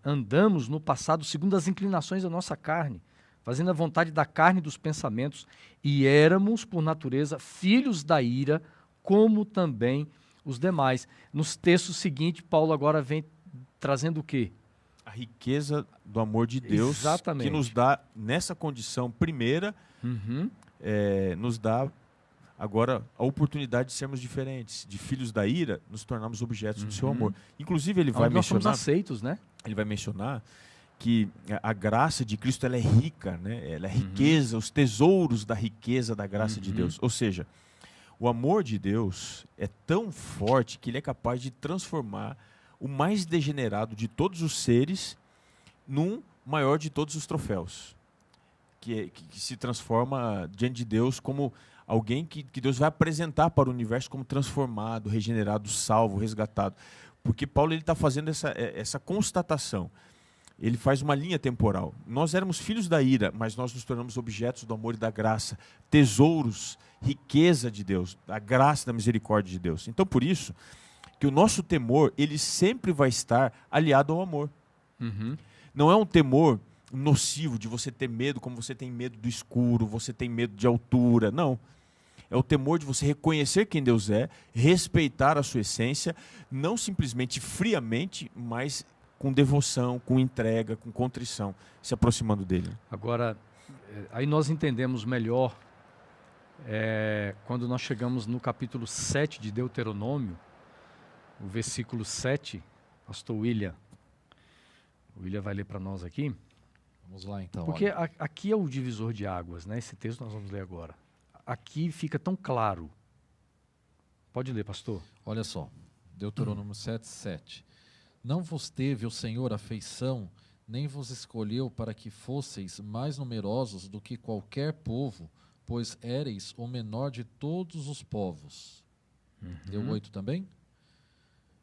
andamos no passado segundo as inclinações da nossa carne, fazendo a vontade da carne e dos pensamentos, e éramos, por natureza, filhos da ira, como também os demais. Nos textos seguintes, Paulo agora vem trazendo o quê? a riqueza do amor de Deus, Exatamente. que nos dá, nessa condição primeira, nos dá agora a oportunidade de sermos diferentes, de filhos da ira, nos tornarmos objetos do seu amor. Inclusive, ele vai Nós somos mencionar, aceitos, né? ele vai mencionar que a graça de Cristo ela é rica, né? Ela é riqueza, os tesouros da riqueza da graça de Deus. Ou seja, o amor de Deus é tão forte que ele é capaz de transformar o mais degenerado de todos os seres num maior de todos os troféus. Que se transforma diante de Deus como alguém que Deus vai apresentar para o universo como transformado, regenerado, salvo, resgatado. Porque Paulo está fazendo essa constatação. Ele faz uma linha temporal. Nós éramos filhos da ira, mas nós nos tornamos objetos do amor e da graça, tesouros, riqueza de Deus, da graça e da misericórdia de Deus. Então, por isso, que o nosso temor, ele sempre vai estar aliado ao amor. Não é um temor nocivo de você ter medo, como você tem medo do escuro, você tem medo de altura. Não. É o temor de você reconhecer quem Deus é, respeitar a sua essência, não simplesmente friamente, mas com devoção, com entrega, com contrição, se aproximando dele. Agora, aí nós entendemos melhor quando nós chegamos no capítulo 7 de Deuteronômio, o versículo 7, pastor William. O William vai ler para nós aqui. Vamos lá então. Porque aqui é o divisor de águas, né? Esse texto nós vamos ler agora. Aqui fica tão claro. Pode ler, pastor. Olha só, Deuteronômio 7, 7. Não vos teve o Senhor afeição, nem vos escolheu para que fosseis mais numerosos do que qualquer povo, pois éreis o menor de todos os povos. Deu 8 também?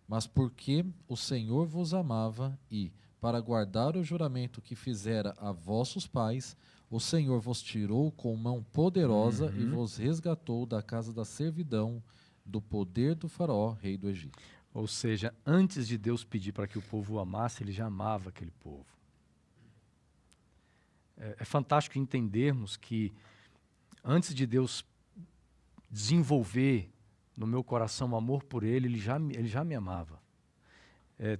Mas porque o Senhor vos amava e, para guardar o juramento que fizera a vossos pais, o Senhor vos tirou com mão poderosa e vos resgatou da casa da servidão, do poder do faraó, rei do Egito. Ou seja, antes de Deus pedir para que o povo o amasse, ele já amava aquele povo. É fantástico entendermos que antes de Deus desenvolver no meu coração amor por ele, ele já me amava.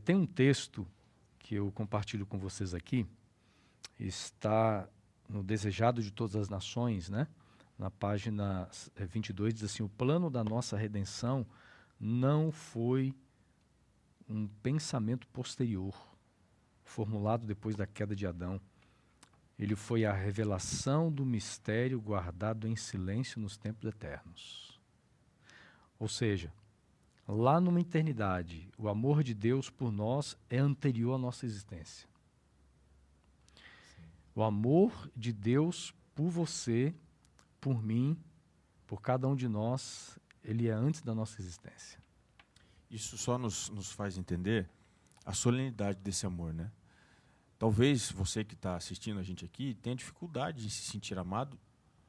Tem um texto que eu compartilho com vocês aqui, está no Desejado de Todas as Nações, né? Na página 22, diz assim: o plano da nossa redenção não foi um pensamento posterior, formulado depois da queda de Adão. Ele foi a revelação do mistério guardado em silêncio nos tempos eternos. Ou seja, lá numa eternidade, o amor de Deus por nós é anterior à nossa existência. O amor de Deus por você, por mim, por cada um de nós, ele é antes da nossa existência. Isso só nos faz entender a solenidade desse amor, né? Talvez você que está assistindo a gente aqui tenha dificuldade de se sentir amado,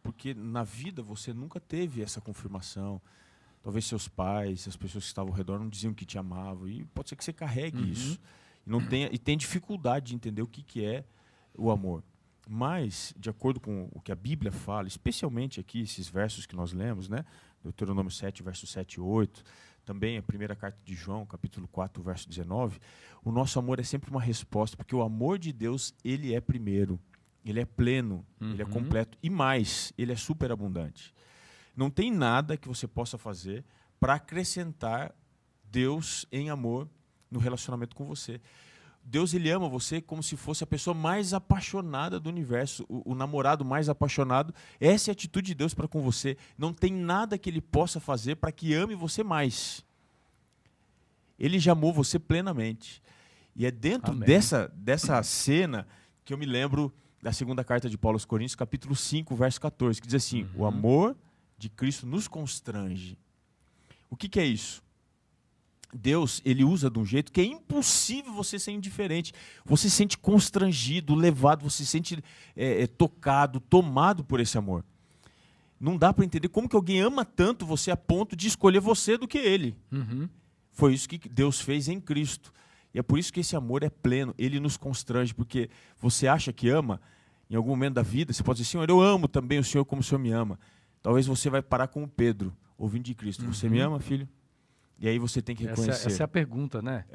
porque na vida você nunca teve essa confirmação. Talvez seus pais, as pessoas que estavam ao redor não diziam que te amavam, e pode ser que você carregue isso e tenha dificuldade de entender o que é o amor. Mas, de acordo com o que a Bíblia fala, especialmente aqui, esses versos que nós lemos, né? Deuteronômio 7, versos 7 e 8, também a primeira carta de João, capítulo 4, verso 19, o nosso amor é sempre uma resposta, porque o amor de Deus, ele é primeiro, ele é pleno, ele é completo, e mais, ele é superabundante. Não tem nada que você possa fazer para acrescentar Deus em amor no relacionamento com você. Deus, ele ama você como se fosse a pessoa mais apaixonada do universo, o namorado mais apaixonado. Essa é a atitude de Deus para com você. Não tem nada que ele possa fazer para que ame você mais. Ele já amou você plenamente. E é dentro dessa cena que eu me lembro da segunda carta de Paulo aos Coríntios, capítulo 5, verso 14, que diz assim: o amor de Cristo nos constrange. O que é isso? Deus, ele usa de um jeito que é impossível você ser indiferente. Você se sente constrangido, levado, você se sente tocado, tomado por esse amor. Não dá para entender como que alguém ama tanto você a ponto de escolher você do que ele. Foi isso que Deus fez em Cristo. E é por isso que esse amor é pleno, ele nos constrange, porque você acha que ama, em algum momento da vida, você pode dizer: Senhor, eu amo também o Senhor como o Senhor me ama. Talvez você vai parar com o Pedro, ouvindo de Cristo: você me ama, filho? E aí você tem que reconhecer. Essa é a pergunta, né?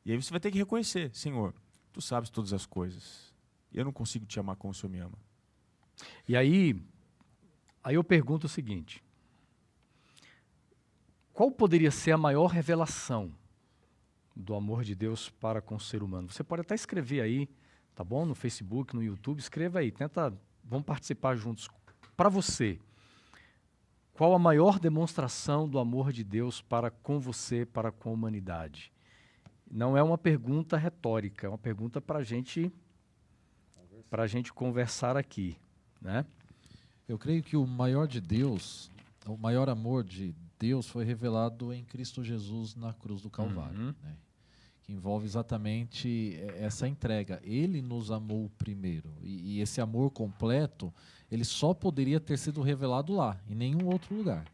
E E aí você vai ter que reconhecer, Senhor, tu sabes todas as coisas. Eu não consigo te amar como o Senhor me ama. E aí eu pergunto o seguinte: qual poderia ser a maior revelação do amor de Deus para com o ser humano? Você pode até escrever aí, tá bom? No Facebook, no YouTube, escreva aí, vamos participar juntos. Para você, qual a maior demonstração do amor de Deus para com você, para com a humanidade? Não é uma pergunta retórica, é uma pergunta para a gente conversar aqui, né? Eu creio que o maior de Deus, o maior amor de Deus foi revelado em Cristo Jesus na cruz do Calvário, né? Que envolve exatamente essa entrega. Ele nos amou primeiro. E esse amor completo, ele só poderia ter sido revelado lá, em nenhum outro lugar,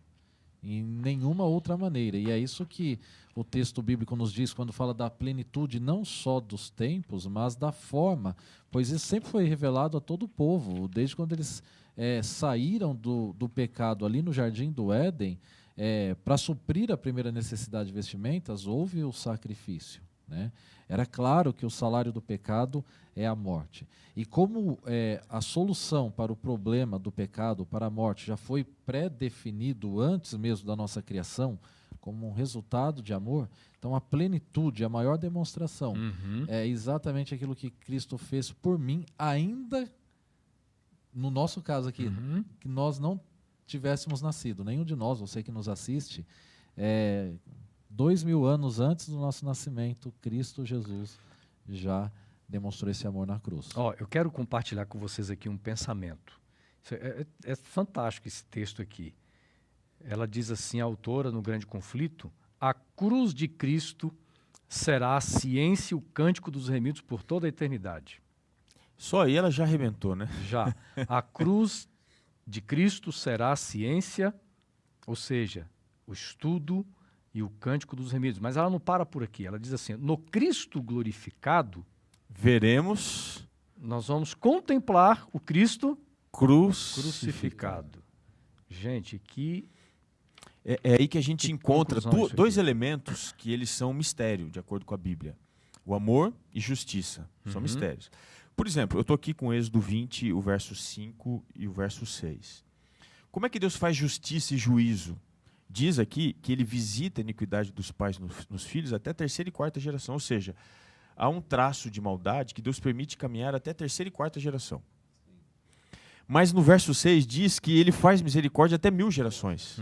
em nenhuma outra maneira. E é isso que o texto bíblico nos diz quando fala da plenitude não só dos tempos, mas da forma, pois isso sempre foi revelado a todo o povo, desde quando eles saíram do pecado ali no Jardim do Éden. Para suprir a primeira necessidade de vestimentas, houve o sacrifício, né? Era claro que o salário do pecado é a morte. E como a solução para o problema do pecado, para a morte, já foi pré-definido antes mesmo da nossa criação, como um resultado de amor, então a plenitude, a maior demonstração, é exatamente aquilo que Cristo fez por mim, ainda no nosso caso aqui, que nós não tivéssemos nascido, nenhum de nós, você que nos assiste, 2000 anos antes do nosso nascimento, Cristo Jesus já demonstrou esse amor na cruz. Eu quero compartilhar com vocês aqui um pensamento. É fantástico esse texto aqui. Ela diz assim, a autora, no Grande Conflito: a cruz de Cristo será a ciência e o cântico dos remidos por toda a eternidade. Só aí ela já arrebentou, né? Já. A cruz de Cristo será a ciência, ou seja, o estudo e o cântico dos remidos. Mas ela não para por aqui. Ela diz assim: no Cristo glorificado, nós vamos contemplar o Cristo crucificado. Gente, que... É aí que a gente encontra dois aqui. elementos que eles são mistério, de acordo com a Bíblia. O amor e justiça são mistérios. Por exemplo, eu estou aqui com Êxodo 20, o verso 5 e o verso 6. Como é que Deus faz justiça e juízo? Diz aqui que ele visita a iniquidade dos pais nos filhos até a terceira e quarta geração. Ou seja, há um traço de maldade que Deus permite caminhar até a terceira e quarta geração. Mas no verso 6 diz que ele faz misericórdia até 1000 gerações.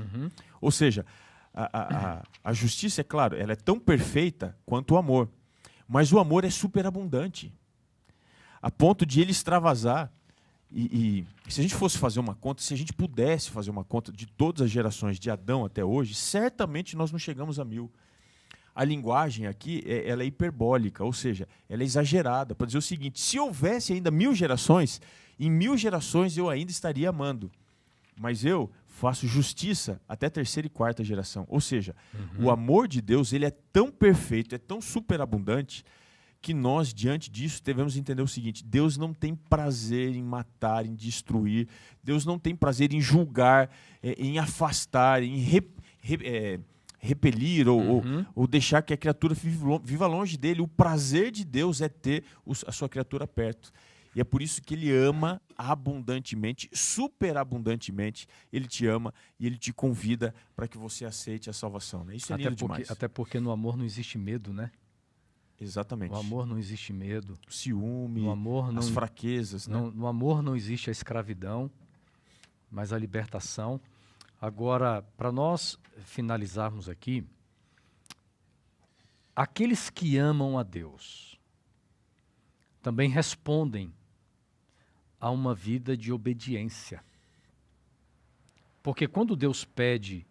Ou seja, a justiça, é claro, ela é tão perfeita quanto o amor. Mas o amor é superabundante, a ponto de ele extravasar. E se a gente fosse fazer uma conta, se a gente pudesse fazer uma conta de todas as gerações de Adão até hoje, certamente nós não chegamos a 1000. A linguagem aqui ela é hiperbólica, ou seja, ela é exagerada, para dizer o seguinte: se houvesse ainda 1000 gerações, em 1000 gerações eu ainda estaria amando, mas eu faço justiça até a terceira e quarta geração. Ou seja, o amor de Deus ele é tão perfeito, é tão superabundante, que nós, diante disso, devemos entender o seguinte: Deus não tem prazer em matar, em destruir. Deus não tem prazer em julgar, em afastar, em repelir ou deixar que a criatura viva longe dele. O prazer de Deus é ter a sua criatura perto. E é por isso que ele ama abundantemente, superabundantemente. Ele te ama e ele te convida para que você aceite a salvação, né? Isso é lindo demais. Até porque no amor não existe medo, né? Exatamente. No amor não existe medo. O ciúme, no amor as fraquezas. Né? No amor não existe a escravidão, mas a libertação. Agora, para nós finalizarmos aqui, aqueles que amam a Deus também respondem a uma vida de obediência. Porque quando Deus pede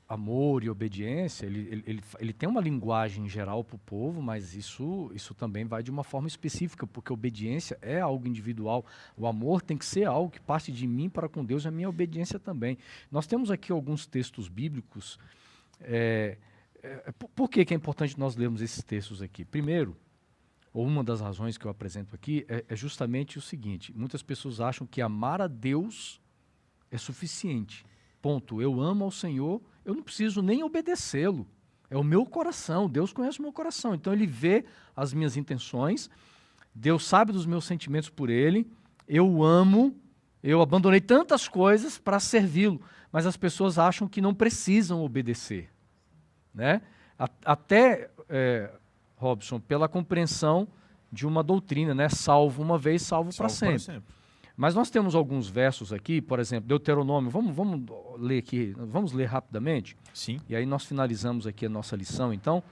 amor e obediência, ele tem uma linguagem geral para o povo, mas isso também vai de uma forma específica, porque obediência é algo individual. O amor tem que ser algo que parte de mim para com Deus, e a minha obediência também. Nós temos aqui alguns textos bíblicos. Por que é importante nós lermos esses textos aqui? Primeiro, ou uma das razões que eu apresento aqui, é justamente o seguinte: muitas pessoas acham que amar a Deus é suficiente. Ponto. Eu amo ao Senhor, eu não preciso nem obedecê-lo. É o meu coração. Deus conhece o meu coração. Então ele vê as minhas intenções. Deus sabe dos meus sentimentos por ele. Eu o amo. Eu abandonei tantas coisas para servi-lo. Mas as pessoas acham que não precisam obedecer, né? Até, Robson, pela compreensão de uma doutrina, né? Salvo uma vez, salvo para sempre. Mas nós temos alguns versos aqui, por exemplo, Deuteronômio, vamos ler aqui, vamos ler rapidamente? Sim. E aí nós finalizamos aqui a nossa lição, então,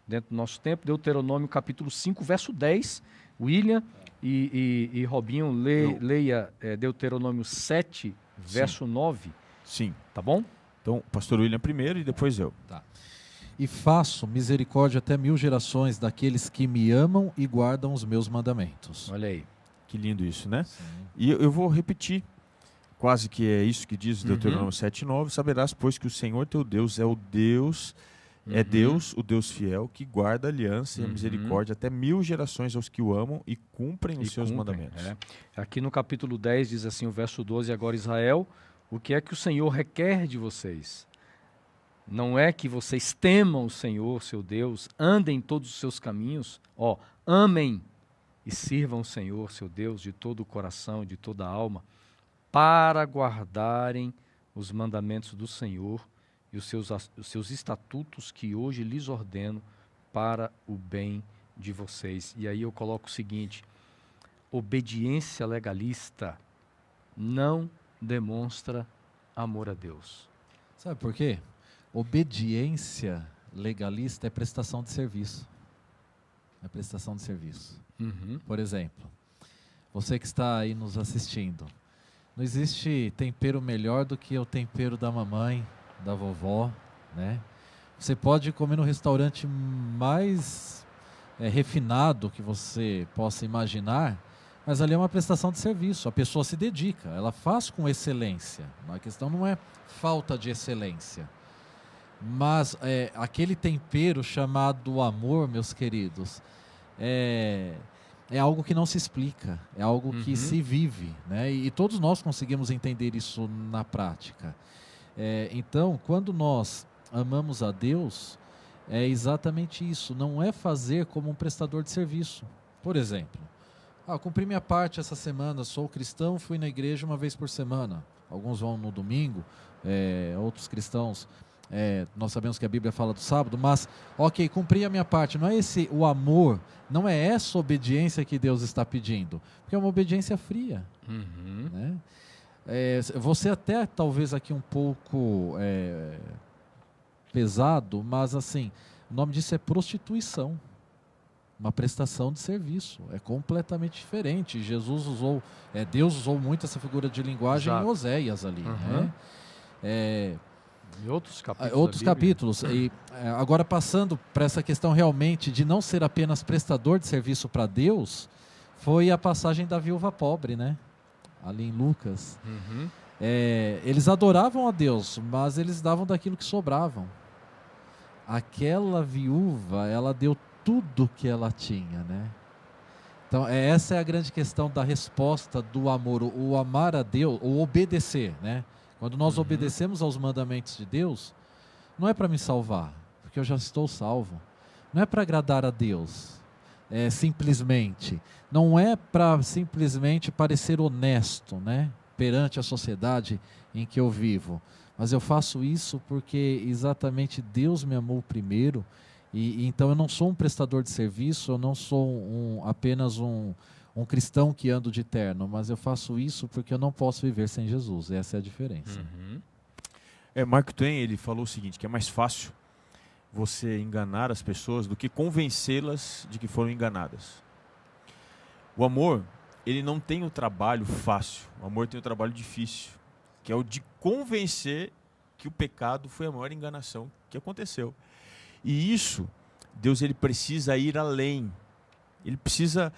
dentro do nosso tempo, Deuteronômio capítulo 5, verso 10, William e Robinho, leia Deuteronômio 7, verso 9. Sim. Tá bom? Então, pastor William primeiro e depois eu. Tá. E faço misericórdia até 1000 gerações daqueles que me amam e guardam os meus mandamentos. Olha aí. Que lindo isso, né? Sim. E eu vou repetir, quase que é isso que diz Deuteronômio 7:9. Saberás, pois, que o Senhor teu Deus é o Deus, é Deus, o Deus fiel, que guarda a aliança e a misericórdia até 1000 gerações aos que o amam e cumprem os seus mandamentos. Aqui no capítulo 10 diz assim, o verso 12, agora Israel, o que é que o Senhor requer de vocês? Não é que vocês temam o Senhor, seu Deus, andem em todos os seus caminhos, amem e sirvam o Senhor, seu Deus, de todo o coração, de toda a alma, para guardarem os mandamentos do Senhor e os seus estatutos que hoje lhes ordeno para o bem de vocês. E aí eu coloco o seguinte, obediência legalista não demonstra amor a Deus. Sabe por quê? Obediência legalista é prestação de serviço. É prestação de serviço. Por exemplo, você que está aí nos assistindo, não existe tempero melhor do que o tempero da mamãe, da vovó, né? Você pode comer no restaurante mais refinado que você possa imaginar, mas ali é uma prestação de serviço, a pessoa se dedica, ela faz com excelência. A questão não é falta de excelência, mas aquele tempero chamado amor, meus queridos, é algo que não se explica, é algo que se vive, né? E todos nós conseguimos entender isso na prática. Então, quando nós amamos a Deus, é exatamente isso, não é fazer como um prestador de serviço. Por exemplo, cumpri minha parte essa semana, sou cristão, fui na igreja uma vez por semana. Alguns vão no domingo, outros cristãos, nós sabemos que a Bíblia fala do sábado, mas, ok, cumpri a minha parte. Não é esse o amor, não é essa obediência que Deus está pedindo, porque é uma obediência fria. Né? Você até, talvez aqui um pouco pesado, mas assim, o nome disso é prostituição. Uma prestação de serviço, é completamente diferente. Deus usou muito essa figura de linguagem em Oséias ali, né? Em outros capítulos. Outros capítulos. E agora passando para essa questão realmente de não ser apenas prestador de serviço para Deus, foi a passagem da viúva pobre, né? Ali em Lucas. Eles adoravam a Deus, mas eles davam daquilo que sobravam. Aquela viúva, ela deu tudo que ela tinha, né? Então, essa é a grande questão da resposta do amor, o amar a Deus, o obedecer, né? Quando nós obedecemos aos mandamentos de Deus, não é para me salvar, porque eu já estou salvo. Não é para agradar a Deus, simplesmente. Não é para simplesmente parecer honesto, né? Perante a sociedade em que eu vivo. Mas eu faço isso porque exatamente Deus me amou primeiro. E então eu não sou um prestador de serviço, eu não sou apenas um cristão que ando de terno, mas eu faço isso porque eu não posso viver sem Jesus. Essa é a diferença. Mark Twain, ele falou o seguinte, que é mais fácil você enganar as pessoas do que convencê-las de que foram enganadas. O amor, ele não tem o trabalho fácil, o amor tem o trabalho difícil, que é o de convencer que o pecado foi a maior enganação que aconteceu. E isso, Deus ele precisa ir além. Ele precisa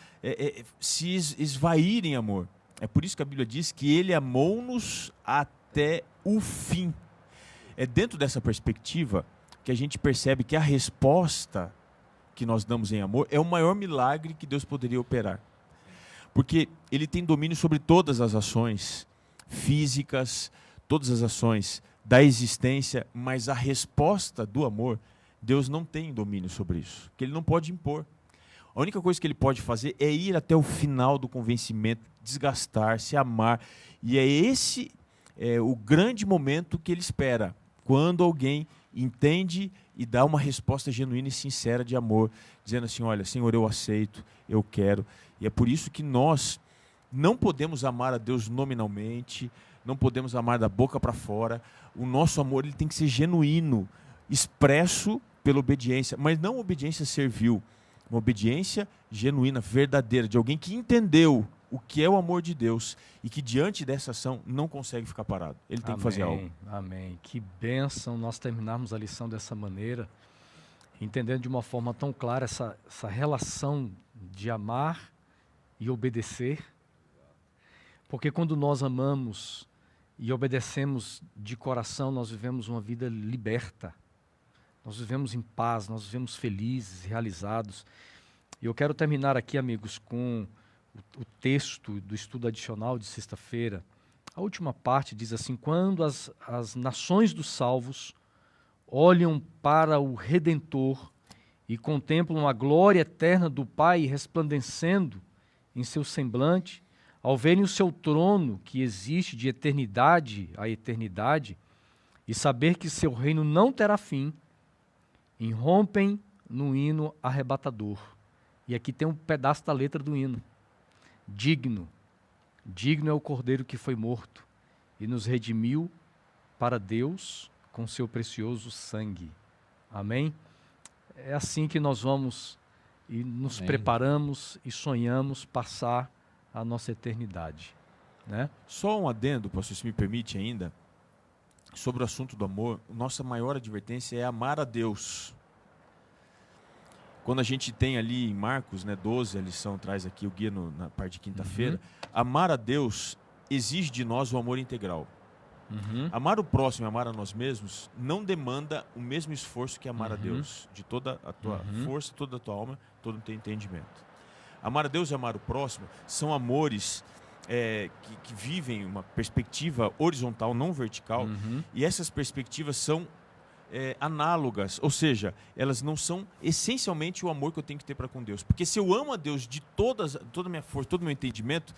se esvair em amor. É por isso que a Bíblia diz que Ele amou-nos até o fim. É dentro dessa perspectiva que a gente percebe que a resposta que nós damos em amor é o maior milagre que Deus poderia operar. Porque Ele tem domínio sobre todas as ações físicas, todas as ações da existência, mas a resposta do amor Deus não tem domínio sobre isso, que ele não pode impor. A única coisa que ele pode fazer é ir até o final do convencimento, desgastar, se amar. E é esse o grande momento que ele espera, quando alguém entende e dá uma resposta genuína e sincera de amor, dizendo assim, olha, Senhor, eu aceito, eu quero. E é por isso que nós não podemos amar a Deus nominalmente, não podemos amar da boca para fora. O nosso amor ele tem que ser genuíno, expresso pela obediência, mas não obediência servil, uma obediência genuína, verdadeira, de alguém que entendeu o que é o amor de Deus e que diante dessa ação não consegue ficar parado. Ele tem que fazer algo. Amém. Que bênção nós terminarmos a lição dessa maneira, entendendo de uma forma tão clara essa relação de amar e obedecer. Porque quando nós amamos e obedecemos de coração, nós vivemos uma vida liberta. Nós vivemos em paz, nós vivemos felizes, realizados. E eu quero terminar aqui, amigos, com o texto do estudo adicional de sexta-feira. A última parte diz assim: quando as nações dos salvos olham para o Redentor e contemplam a glória eterna do Pai resplandecendo em seu semblante, ao verem o seu trono que existe de eternidade a eternidade, e saber que seu reino não terá fim, irrompem no hino arrebatador. E aqui tem um pedaço da letra do hino. Digno é o Cordeiro que foi morto e nos redimiu para Deus com seu precioso sangue. Amém? É assim que nós vamos e nos preparamos e sonhamos passar a nossa eternidade, né? Só um adendo, pastor, se me permite ainda, sobre o assunto do amor. Nossa maior advertência é amar a Deus. Quando a gente tem ali em Marcos, 12, a lição traz aqui o guia na parte de quinta-feira, amar a Deus exige de nós o amor integral. Amar o próximo e amar a nós mesmos não demanda o mesmo esforço que amar a Deus, de toda a tua força, toda a tua alma, todo o teu entendimento. Amar a Deus e amar o próximo são amores que vivem uma perspectiva horizontal, não vertical, e essas perspectivas são análogas, ou seja, elas não são essencialmente o amor que eu tenho que ter para com Deus. Porque se eu amo a Deus de toda a minha força, todo o meu entendimento,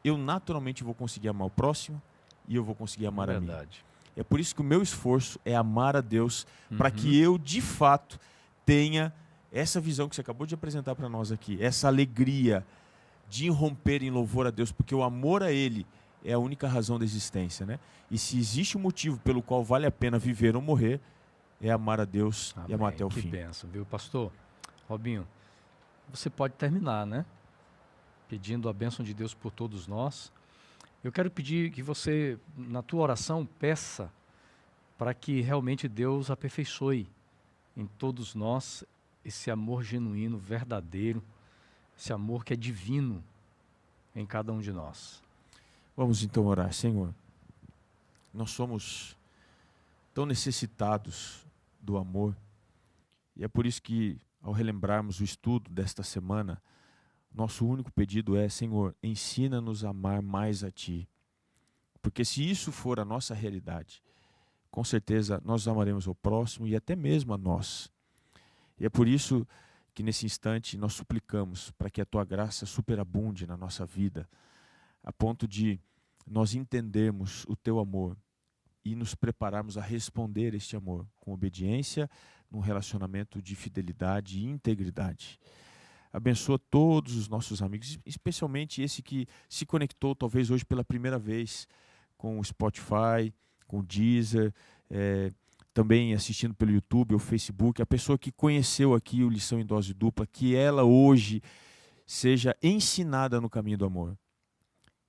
eu naturalmente vou conseguir amar o próximo e eu vou conseguir amar a mim. É por isso que o meu esforço é amar a Deus, para que eu, de fato, tenha essa visão que você acabou de apresentar para nós aqui, essa alegria de irromper em louvor a Deus, porque o amor a Ele é a única razão da existência, né? E se existe um motivo pelo qual vale a pena viver ou morrer, é amar a Deus. Amém. E amar até o fim. Que bênção, viu, pastor? Robinho, você pode terminar, né? Pedindo a bênção de Deus por todos nós. Eu quero pedir que você, na tua oração, peça para que realmente Deus aperfeiçoe em todos nós esse amor genuíno, verdadeiro, esse amor que é divino em cada um de nós. Vamos então orar. Senhor, nós somos tão necessitados do amor, e é por isso que, ao relembrarmos o estudo desta semana, nosso único pedido é: Senhor, ensina-nos a amar mais a Ti, porque se isso for a nossa realidade, com certeza nós amaremos ao próximo e até mesmo a nós. E é por isso que nesse instante nós suplicamos para que a Tua graça superabunde na nossa vida, a ponto de nós entendermos o Teu amor e nos prepararmos a responder este amor com obediência, num relacionamento de fidelidade e integridade. Abençoa todos os nossos amigos, especialmente esse que se conectou talvez hoje pela primeira vez com o Spotify, com o Deezer, também assistindo pelo YouTube ou Facebook, a pessoa que conheceu aqui o Lição em Dose Dupla, que ela hoje seja ensinada no caminho do amor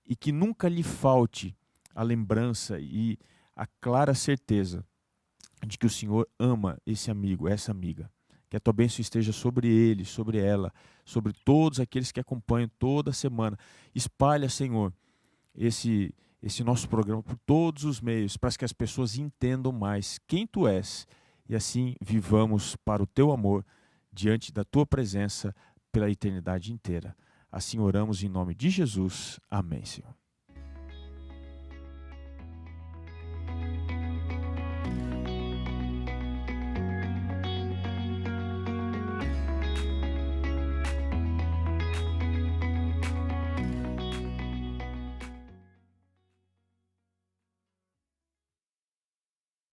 e que nunca lhe falte a lembrança e a clara certeza de que o Senhor ama esse amigo, essa amiga. Que a Tua bênção esteja sobre ele, sobre ela, sobre todos aqueles que acompanham toda semana. Espalha, Senhor, esse nosso programa por todos os meios, para que as pessoas entendam mais quem Tu és e assim vivamos para o Teu amor diante da Tua presença pela eternidade inteira. Assim oramos em nome de Jesus. Amém, Senhor.